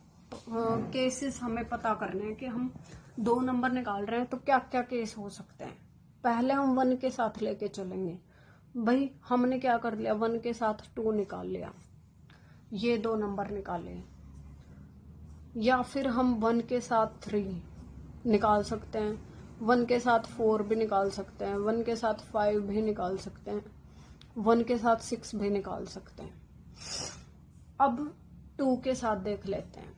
हमें पता करने हैं कि हम 2 नंबर निकाल रहे हैं तो क्या क्या केस हो सकते हैं। पहले हम 1 के साथ लेके चलेंगे। भाई हमने क्या कर लिया, 1 के साथ 2 निकाल लिया, ये 2 नंबर निकाले। या फिर हम 1 के साथ 3 निकाल सकते हैं, 1 के साथ 4 भी निकाल सकते हैं, 1 के साथ 5 भी निकाल सकते हैं, 1 के साथ 6 भी निकाल सकते हैं। अब 2 के साथ देख लेते हैं,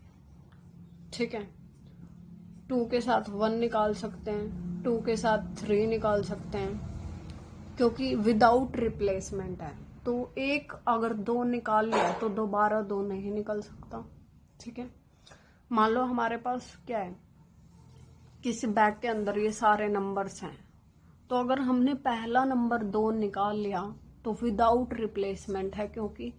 ठीक है। 2 के साथ 1 निकाल सकते हैं, 2 के साथ 3 निकाल सकते हैं, क्योंकि विदाउट रिप्लेसमेंट है। तो एक अगर 2 निकाल लिया तो दोबारा 2 नहीं निकल सकता, ठीक है। मान लो हमारे पास क्या है, किसी बैग के अंदर ये सारे नंबर्स हैं, तो अगर हमने पहला नंबर 2 निकाल लिया तो विदाउट रिप्लेसमेंट है, क्योंकि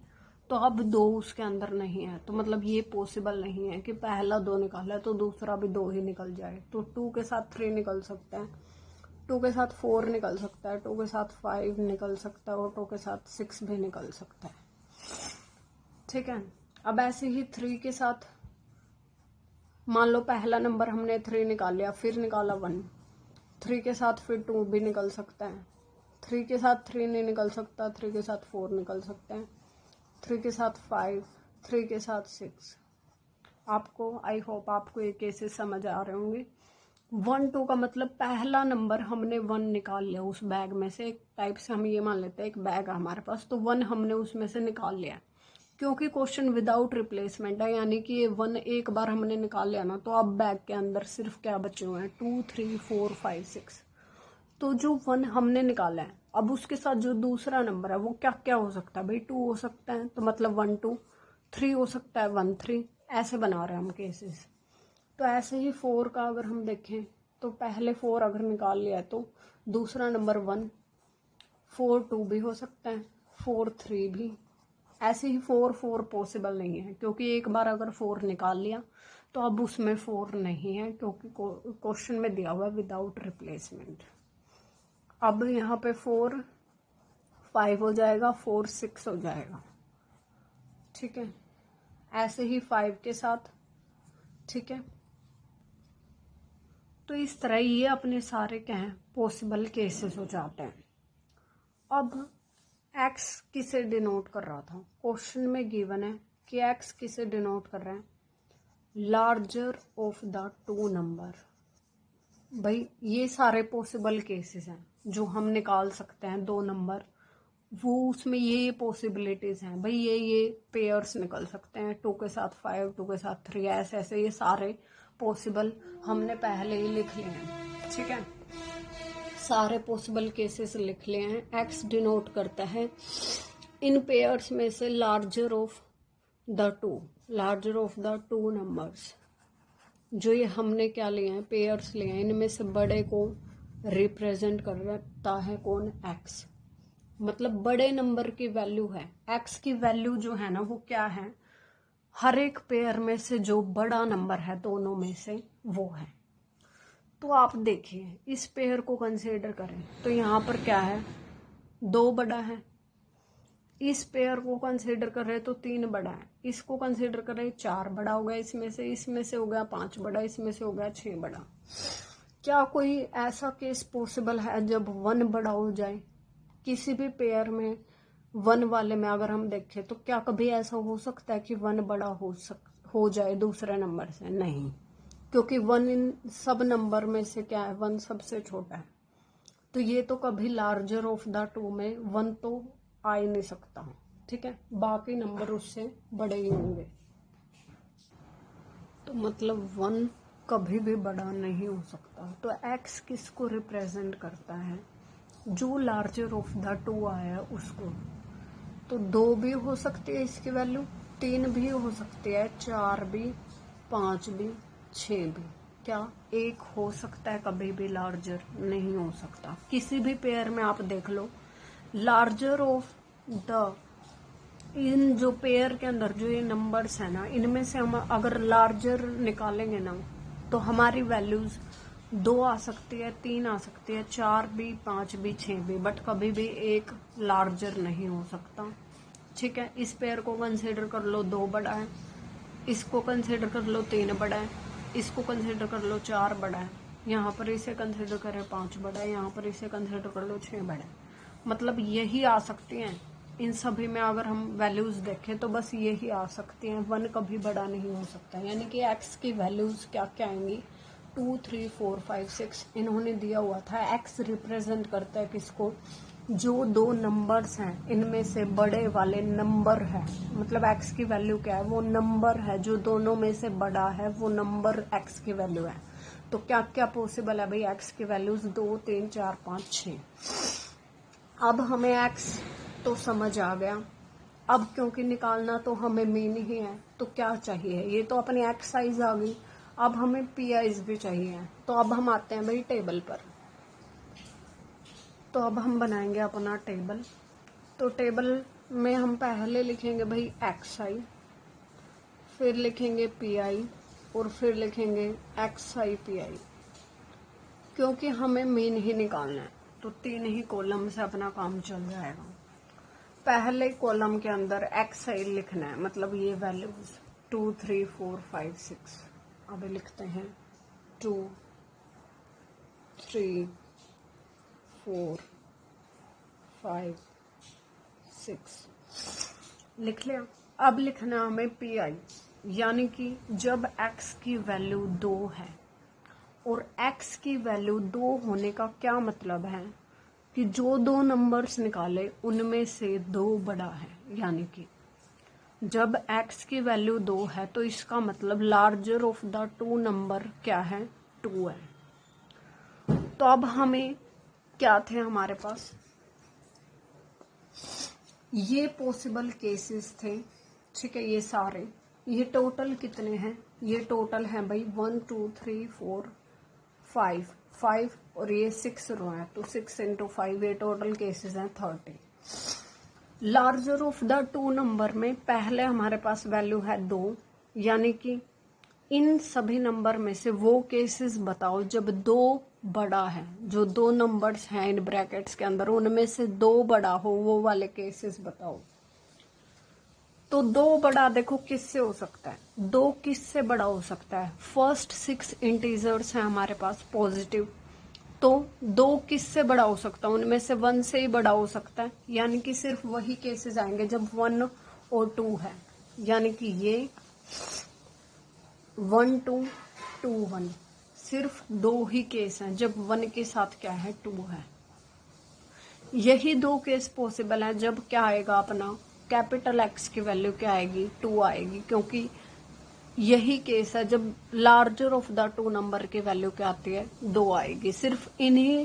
तो अब 2 उसके अंदर नहीं है, तो मतलब ये पॉसिबल नहीं है कि पहला 2 निकाला है तो दूसरा भी 2 ही निकल जाए। तो 2 के साथ 3 निकल सकते हैं, 2 के साथ 4 निकल सकता है, 2 के साथ 5 निकल सकता है और 2 के साथ 6 भी निकल सकता है, ठीक है। अब ऐसे ही 3 के साथ, मान लो पहला नंबर हमने 3 निकाल लिया, फिर निकाला 1, 3 के साथ फिर 2 भी निकल सकता है, 3 के साथ 3 नहीं निकल सकता, 3 के साथ 4 निकल सकते हैं, 3 के साथ 5, 3 के साथ 6। आपको आई होप आपको ये केसेस समझ आ रहे होंगे। 1 2 का मतलब पहला नंबर हमने 1 निकाल लिया उस बैग में से। एक टाइप से हम ये मान लेते हैं एक बैग है हमारे पास, तो 1 हमने उसमें से निकाल लिया, क्योंकि क्वेश्चन विदाउट रिप्लेसमेंट है, यानी कि ये 1 एक बार हमने निकाल लिया ना, तो अब बैग के अंदर सिर्फ क्या बचे हुए हैं, 2 3 4 5 6। तो जो 1 हमने निकाला है, अब उसके साथ जो दूसरा नंबर है वो क्या क्या हो सकता है भाई, 2 हो सकता है, तो मतलब 1 2, 3 हो सकता है 1 3, ऐसे बना रहे हैं हम केसेस। तो ऐसे ही 4 का अगर हम देखें तो पहले 4 अगर निकाल लिया है तो दूसरा नंबर 1, 4 2 भी हो सकता है, 4 3 भी। ऐसे ही 4 4 पॉसिबल नहीं है, क्योंकि एक बार अगर 4 निकाल लिया तो अब उसमें 4 नहीं है, क्योंकि क्वेश्चन में दिया हुआ है विदाउट रिप्लेसमेंट। अब यहाँ पे 4 5 हो जाएगा, 4 6 हो जाएगा, ठीक है। ऐसे ही 5 के साथ, ठीक है। तो इस तरह ये अपने सारे क्या हैं, पॉसिबल केसेस हो जाते हैं। अब x किसे डिनोट कर रहा था, क्वेश्चन में गिवन है कि x किसे डिनोट कर रहे हैं, लार्जर ऑफ द 2 नंबर। भाई ये सारे पॉसिबल केसेस हैं जो हम निकाल सकते हैं 2 नंबर, वो उसमें ये पॉसिबिलिटीज हैं भाई, ये पेयर्स निकल सकते हैं, 2 के साथ 5, 2 के साथ 3, ऐसे ऐसे ये सारे पॉसिबल हमने पहले ही लिख लिए हैं, ठीक है। सारे पॉसिबल केसेस लिख लिए हैं। एक्स डिनोट करता है इन पेयर्स में से larger of the 2, larger of the 2 numbers. जो ये हमने क्या लिए हैं, पेयर्स लिए हैं, इनमें से बड़े को रिप्रेजेंट करता है कौन, एक्स। मतलब बड़े नंबर की वैल्यू है, एक्स की वैल्यू जो है ना वो क्या है, हर एक पेयर में से जो बड़ा नंबर है दोनों में से वो है। तो आप देखिए इस पेयर को कंसीडर करें तो यहाँ पर क्या है, 2 बड़ा है, इस पेयर को कंसीडर कर रहे तो 3 बड़ा है, इसको कंसीडर कर रहे 4 बड़ा हो गया, इसमें से हो गया 5 बड़ा, इसमें से हो गया 6 बड़ा। क्या कोई ऐसा केस पॉसिबल है जब 1 बड़ा हो जाए किसी भी पेयर में, 1 वाले में अगर हम देखें तो क्या कभी ऐसा हो सकता है कि 1 बड़ा हो जाए दूसरे नंबर से, नहीं, क्योंकि 1 इन सब नंबर में से क्या है, 1 सबसे छोटा है। तो ये तो कभी लार्जर ऑफ द 2 में 1 तो आ ही नहीं सकता, ठीक है, बाकी नंबर उससे बड़े ही होंगे। तो मतलब 1 कभी भी बड़ा नहीं हो सकता। तो x किसको रिप्रेजेंट करता है, जो लार्जर ऑफ द 2 आया उसको। तो 2 भी हो सकती है इसकी वैल्यू, 3 भी हो सकती है, 4 भी, 5 भी, 6 भी। क्या एक हो सकता है कभी भी लार्जर, नहीं हो सकता। किसी भी पेयर में आप देख लो, लार्जर ऑफ द, इन जो पेयर के अंदर जो ये नंबर्स है ना, इनमें से हम अगर लार्जर निकालेंगे ना तो हमारी वैल्यूज 2 आ सकती है, 3 आ सकती है, 4 भी, 5 भी, 6 भी, बट कभी भी एक लार्जर नहीं हो सकता। ठीक है, इस पेयर को कंसिडर कर लो 2 बड़ा है, इसको कंसिडर कर लो 3 बड़ा है, इसको कंसिडर कर लो 4 बड़ा है, यहाँ पर इसे कंसिडर करें 5 बड़ा है, यहाँ पर इसे कंसिडर कर लो 6 बड़ा है। मतलब यही आ सकती हैं इन सभी में। अगर हम वैल्यूज देखें तो बस यही आ सकती हैं, 1 कभी बड़ा नहीं हो सकता। यानी कि x की वैल्यूज क्या क्या आएंगी, 2, 3, 4, 5, 6 इन्होंने दिया हुआ था। x रिप्रेजेंट करता है किसको, जो 2 नंबर्स हैं इनमें से बड़े वाले नंबर है। मतलब x की वैल्यू क्या है, वो नंबर है जो दोनों में से बड़ा है, वो नंबर x की वैल्यू है। तो क्या क्या पॉसिबल है भाई, x की वैल्यूज 2, 3, 4, 5, 6। अब हमें x तो समझ आ गया। अब क्योंकि निकालना तो हमें मेन ही है, तो क्या चाहिए, ये तो अपनी x साइज आ गई। अब हमें p आइज भी चाहिए। तो अब हम आते हैं भाई टेबल पर। तो अब हम बनाएंगे अपना टेबल। तो टेबल में हम पहले लिखेंगे भाई xi, फिर लिखेंगे pi और फिर लिखेंगे xi pi, क्योंकि हमें मेन ही निकालना है। तो 3 ही कॉलम से अपना काम चल जाएगा। पहले कॉलम के अंदर xi लिखना है, मतलब ये वैल्यूज 2, 3, 4, 5, 6। अब लिखते हैं 2, 3, 4, 5, 6 लिख लिया। अब लिखना हमें पी आई, यानी कि जब x की वैल्यू 2 है, और x की वैल्यू 2 होने का क्या मतलब है कि जो 2 नंबर्स निकाले उनमें से 2 बड़ा है। यानी कि जब x की वैल्यू 2 है तो इसका मतलब लार्जर ऑफ द 2 नंबर क्या है, 2 है। तो अब हमें क्या थे हमारे पास, ये पॉसिबल केसेस थे। ठीक है, ये सारे, ये टोटल कितने हैं, ये टोटल है भाई 1, 2, 3, 4, 5 और ये 6 रो है। तो 6 × 5, ये टोटल केसेस हैं 30। लार्जर ऑफ द 2 नंबर में पहले हमारे पास वैल्यू है 2, यानी कि इन सभी नंबर में से वो केसेस बताओ जब 2 बड़ा है। जो 2 नंबर्स हैं इन ब्रैकेट्स के अंदर उनमें से 2 बड़ा हो, वो वाले केसेस बताओ। तो 2 बड़ा देखो किससे हो सकता है, 2 किससे बड़ा हो सकता है, फर्स्ट 6 इंटीजर्स हैं हमारे पास पॉजिटिव। तो 2 किससे बड़ा हो सकता है, उनमें से 1 से ही बड़ा हो सकता है। यानी कि सिर्फ वही केसेस आएंगे जब 1 और 2 है। यानी कि ये 1, 2, 2, 1, सिर्फ 2 ही केस हैं जब 1 के साथ क्या है, 2 है। यही 2 केस पॉसिबल है जब क्या आएगा अपना कैपिटल X की वैल्यू क्या आएगी, 2 आएगी। क्योंकि यही केस है जब लार्जर ऑफ द 2 नंबर की वैल्यू क्या आती है, 2 आएगी। सिर्फ इन्हीं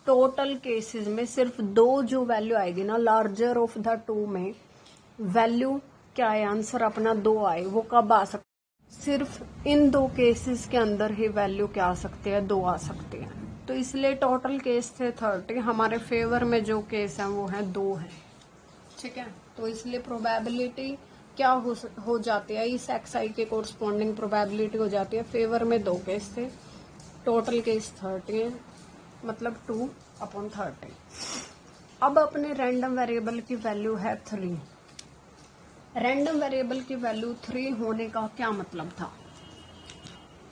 टोटल केसेस में सिर्फ 2 जो वैल्यू आएगी ना लार्जर ऑफ द 2 में, वैल्यू क्या है, आंसर अपना 2 आए, वो कब आ सकता, सिर्फ इन 2 केसेस के अंदर ही वैल्यू क्या आ सकती है, 2 आ सकती है। तो इसलिए टोटल केस थे 30, हमारे फेवर में जो केस है वो है 2 है। ठीक है, तो इसलिए प्रोबेबिलिटी क्या हो जाती है, इस xi के कोरस्पॉन्डिंग प्रोबेबिलिटी हो जाती है, फेवर में 2 केस थे, टोटल केस 30 है, मतलब 2/30। अब अपने रैंडम वेरिएबल की वैल्यू है 3। रैंडम वेरिएबल की वैल्यू 3 होने का क्या मतलब था,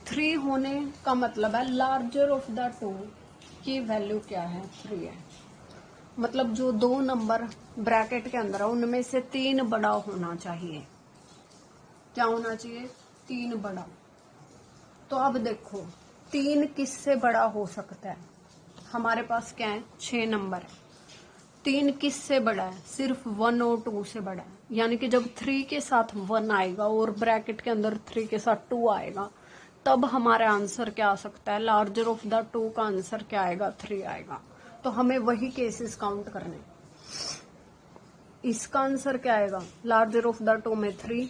3 होने का मतलब है लार्जर ऑफ द 2 की वैल्यू क्या है, 3 है। मतलब जो 2 नंबर ब्रैकेट के अंदर है उनमें से 3 बड़ा होना चाहिए। क्या होना चाहिए, 3 बड़ा। तो अब देखो 3 किससे बड़ा हो सकता है, हमारे पास क्या है, 6 नंबर है। 3 किससे बड़ा है, सिर्फ 1 और 2 से बड़ा है। यानी कि जब 3 के साथ 1 आएगा और ब्रैकेट के अंदर 3 के साथ 2 आएगा, तब हमारा आंसर क्या आ सकता है, लार्जर ऑफ द 2 का आंसर क्या आएगा, 3 आएगा। तो हमें वही केसेस काउंट करने। इसका आंसर क्या आएगा, लार्जर ऑफ द 2 में 3,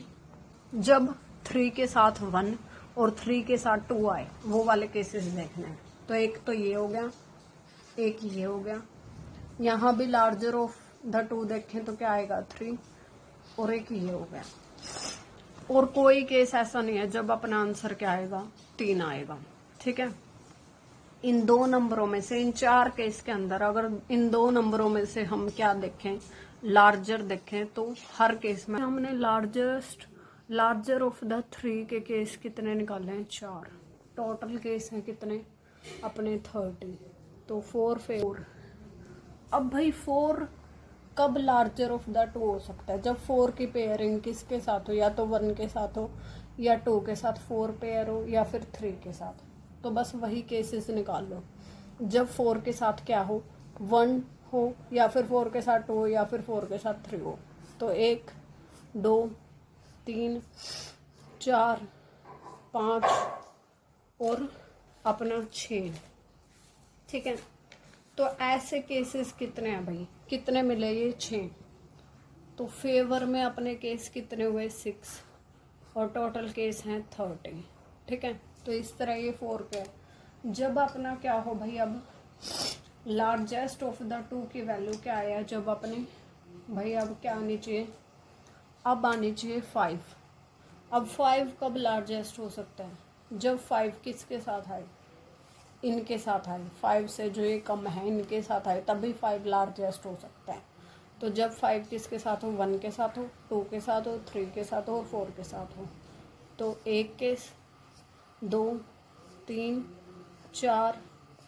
जब 3 के साथ 1 और 3 के साथ 2 आए, वो वाले केसेस देखने हैं। तो एक तो ये हो गया, एक ये हो गया। यहाँ भी लार्जर ऑफ द 2 देखें तो क्या आएगा, 3, और एक ये हो गया। और कोई केस ऐसा नहीं है जब अपना आंसर क्या आएगा, 3 आएगा। ठीक है, इन दो नंबरों में से, इन 4 केस के अंदर अगर इन 2 नंबरों में से हम क्या देखें, लार्जर देखें, तो हर केस में हमने लार्जर ऑफ द 3 के केस कितने निकाले हैं, 4। टोटल केस हैं कितने अपने 30, तो 4। अब भाई 4 कब लार्जर ऑफ द 2 हो सकता है, जब 4 की पेयरिंग किसके साथ हो, या तो 1 के साथ हो, या 2 के साथ 4 पेयर हो, या फिर 3 के साथ। तो बस वही केसेस निकाल लो, जब 4 के साथ क्या हो, 1 हो, या फिर 4 के साथ 2 हो, या फिर 4 के साथ 3 हो। तो 1 2 3 4 5 और अपना 6। ठीक है, तो ऐसे केसेस कितने हैं भाई, कितने मिले, ये 6। तो फेवर में अपने केस कितने हुए, 6, और टोटल केस हैं 30। ठीक है, तो इस तरह ये 4 के है। जब अपना क्या हो भाई, अब लार्जेस्ट ऑफ द 2 की वैल्यू क्या आया, जब अपने भाई अब क्या आनी चाहिए, अब आनी चाहिए 5। अब 5 कब लार्जेस्ट हो सकता है, जब 5 किसके साथ आए, इनके साथ आए, 5 से जो ये कम है इनके साथ आए, तभी 5 लार्जेस्ट हो सकता है। तो जब 5 किसके साथ हो, 1 के साथ हो, 2 के साथ हो, 3 के साथ हो और 4 के साथ हो। तो 1 केस, 2 3 4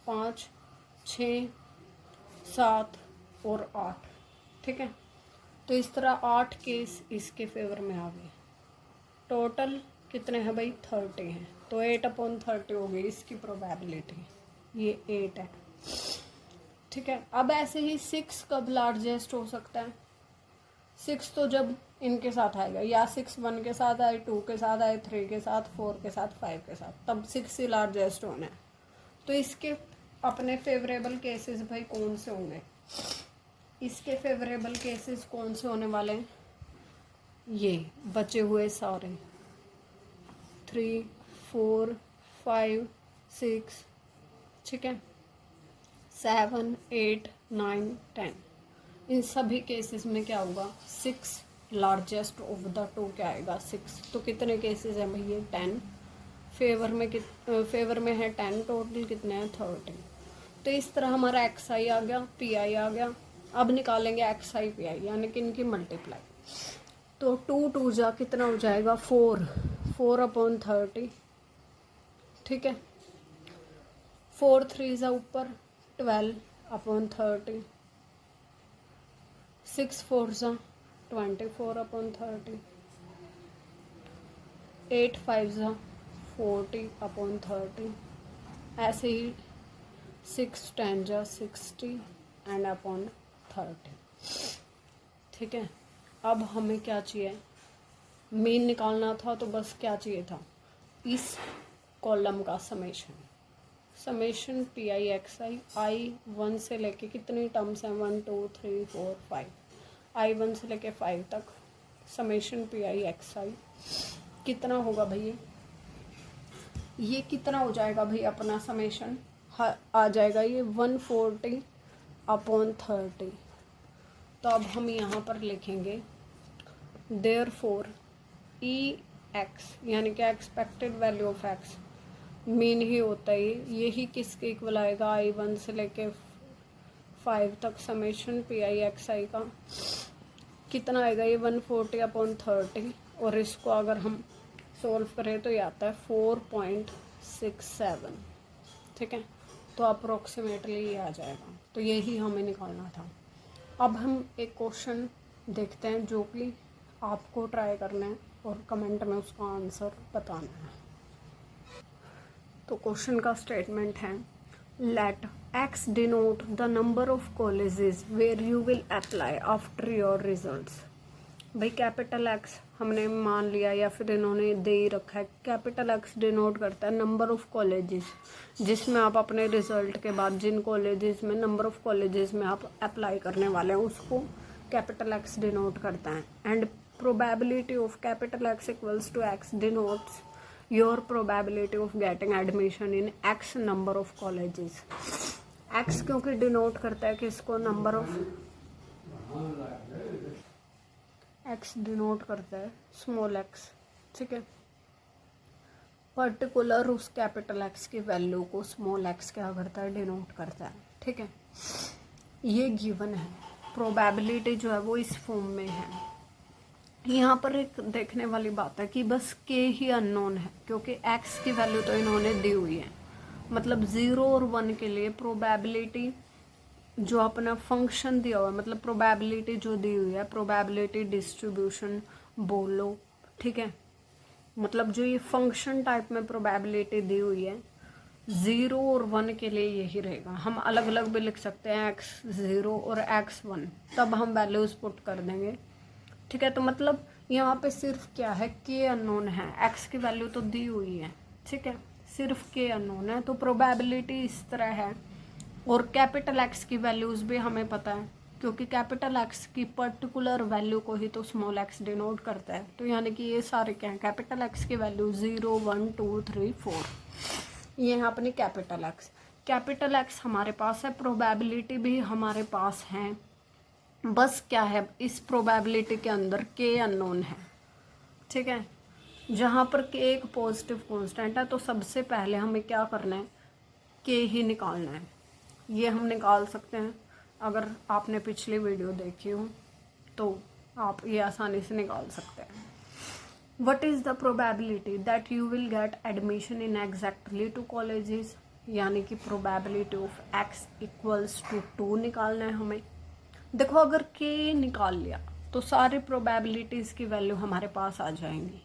5 6 7 और 8। ठीक है, तो इस तरह 8 केस इसके फेवर में आ गए। टोटल कितने हैं भाई, 30 हैं। तो 8/30 हो गई इसकी प्रोबेबिलिटी, ये 8 है। ठीक है, अब ऐसे ही 6 कब लार्जेस्ट हो सकता है, 6 तो जब इनके साथ आएगा, या 6 1 के साथ आए, 2 के साथ आए, 3 के साथ, 4 के साथ, 5 के साथ, तब 6 ही लार्जेस्ट होना है। तो इसके अपने फेवरेबल केसेस भाई कौन से होंगे, इसके फेवरेबल केसेस कौन से होने वाले हैं, ये बचे हुए सारे 3 4 5 6, ठीक है, 7 8 9 10, इन सभी केसेस में क्या होगा, 6 लार्जेस्ट ऑफ द 2 क्या आएगा, 6। तो कितने केसेस हैं भैया, 10। फेवर में है 10, टोटल कितने हैं, 30। तो इस तरह हमारा एक्स आई आ गया, पी आई आ गया। अब निकालेंगे एक्स आई पी आई, यानी कि इनकी मल्टीप्लाई। तो 2 2 जा कितना हो जाएगा, 4/30। ठीक है, 4 3 जा ऊपर 12/30, 6 4 जा 24/30, 8 5 जा 40/30, ऐसे ही 6 10 जा 60 एंड अपॉन 30। ठीक है, अब हमें क्या चाहिए, मीन निकालना था, तो बस क्या चाहिए था, इस कॉलम का समेशन पी आई एक्स आई 1 से लेके कितनी टर्म्स हैं, 1 2 3 4 5, आई 1 से लेके 5 तक, समेशन पी आई एक्स आई कितना होगा भैया, ये कितना हो जाएगा भाई, अपना समेशन आ जाएगा ये 140/30। तो अब हम यहाँ पर लिखेंगे देयरफॉर ई एक्स, यानी कि expected value of x, mean he होता है यही किसके इक्वल आएगा, आई 1 से लेके 5 तक, summation P I x I का कितना आएगा, ये 140/30। और इसको अगर हम सोल्व करें तो ये आता है 4.67। ठीक है, तो अप्रोक्सीमेटली ये आ जाएगा। तो यही हमें निकालना था। अब हम एक क्वेश्चन देखते हैं जो कि आपको ट्राई करना है और कमेंट में उसका आंसर बताना है। तो क्वेश्चन का स्टेटमेंट है, let X denote the number of colleges where you will apply after your results. भाई कैपिटल एक्स हमने मान लिया, या फिर इन्होंने दे ही रखा है, कैपिटल एक्स डिनोट करता है नंबर ऑफ कॉलेजेस जिसमें आप अपने रिजल्ट के बाद जिन कॉलेजेस में, नंबर ऑफ कॉलेजेस में आप अप्लाई करने वाले हैं, उसको कैपिटल एक्स डिनोट करता है। And probability of capital X equals to X denotes your probability of getting admission in X number of colleges. X क्योंकि डिनोट करता है कि इसको नंबर ऑफ, एक्स डिनोट करता है स्मॉल एक्स। ठीक है, पर्टिकुलर उस कैपिटल एक्स की वैल्यू को स्मॉल एक्स क्या करता है, डिनोट करता है। ठीक है, ये गिवन है। प्रोबेबिलिटी जो है वो इस फॉर्म में है। यहाँ पर एक देखने वाली बात है कि बस के ही अननोन है, क्योंकि एक्स की वैल्यू तो इन्होंने दी हुई है। मतलब 0 और 1 के लिए प्रोबेबिलिटी जो अपना फंक्शन दिया हुआ है, मतलब प्रोबेबिलिटी जो दी हुई है, प्रोबेबिलिटी डिस्ट्रीब्यूशन बोलो। ठीक है, मतलब जो ये फंक्शन टाइप में प्रोबेबिलिटी दी हुई है 0 और 1 के लिए यही रहेगा। हम अलग अलग भी लिख सकते हैं x0 और x1, तब हम वैल्यूज पुट कर देंगे। ठीक है, तो मतलब यहाँ पे सिर्फ क्या है, के अननोन है, x की वैल्यू तो दी हुई है। ठीक है, सिर्फ के अननोन है, तो प्रोबेबिलिटी इस तरह है। और कैपिटल एक्स की वैल्यूज़ भी हमें पता है, क्योंकि कैपिटल एक्स की पर्टिकुलर वैल्यू को ही तो स्मॉल एक्स डिनोट करता है। तो यानी कि ये सारे क्या हैं, कैपिटल एक्स की वैल्यू 0 1 2 3 4, ये है अपनी कैपिटल एक्स। कैपिटल एक्स हमारे पास है, प्रोबेबिलिटी भी हमारे पास है। बस क्या है, इस प्रोबेबिलिटी के अंदर के अननोन है। ठीक है, जहाँ पर के एक पॉजिटिव कांस्टेंट है, तो सबसे पहले हमें क्या करना है, के ही निकालना है। ये हम निकाल सकते हैं, अगर आपने पिछली वीडियो देखी हो तो आप ये आसानी से निकाल सकते हैं। What is the probability that you will get admission in exactly 2 colleges, यानी कि probability of x equals to 2 निकालना है हमें। देखो, अगर k निकाल लिया तो सारी प्रोबेबिलिटीज़ की वैल्यू हमारे पास आ जाएंगी,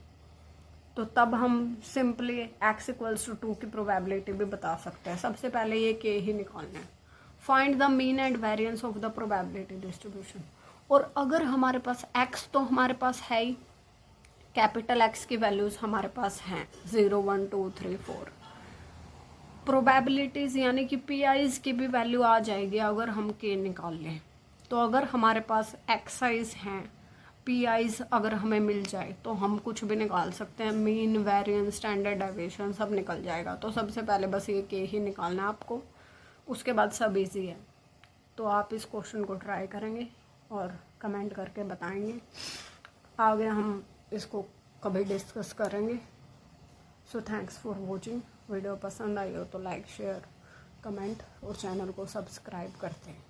तो तब हम सिंपली x इक्वल्स टू 2 की प्रोबेबिलिटी भी बता सकते हैं। सबसे पहले ये k ही निकालना है। Find the mean and variance of the probability distribution. और अगर हमारे पास x तो हमारे पास है ही, कैपिटल x की वैल्यूज़ हमारे पास हैं 0 1 2 3 4। प्रोबेबिलिटीज़ यानी कि PIs की भी वैल्यू आ जाएगी अगर हम k निकाल लें। तो अगर हमारे पास XIs हैं, PIs अगर हमें मिल जाए तो हम कुछ भी निकाल सकते हैं, मीन वेरिएंस स्टैंडर्ड डेविएशन सब निकल जाएगा। तो सबसे पहले बस ये k ही निकालना है आपको, उसके बाद सब इजी है। तो आप इस क्वेश्चन को ट्राई करेंगे और कमेंट करके बताएंगे। आगे हम इसको कभी डिस्कस करेंगे। So thanks for watching. Video पसंद आई हो तो लाइक शेयर कमेंट और चैनल को सब्सक्राइब करते हैं।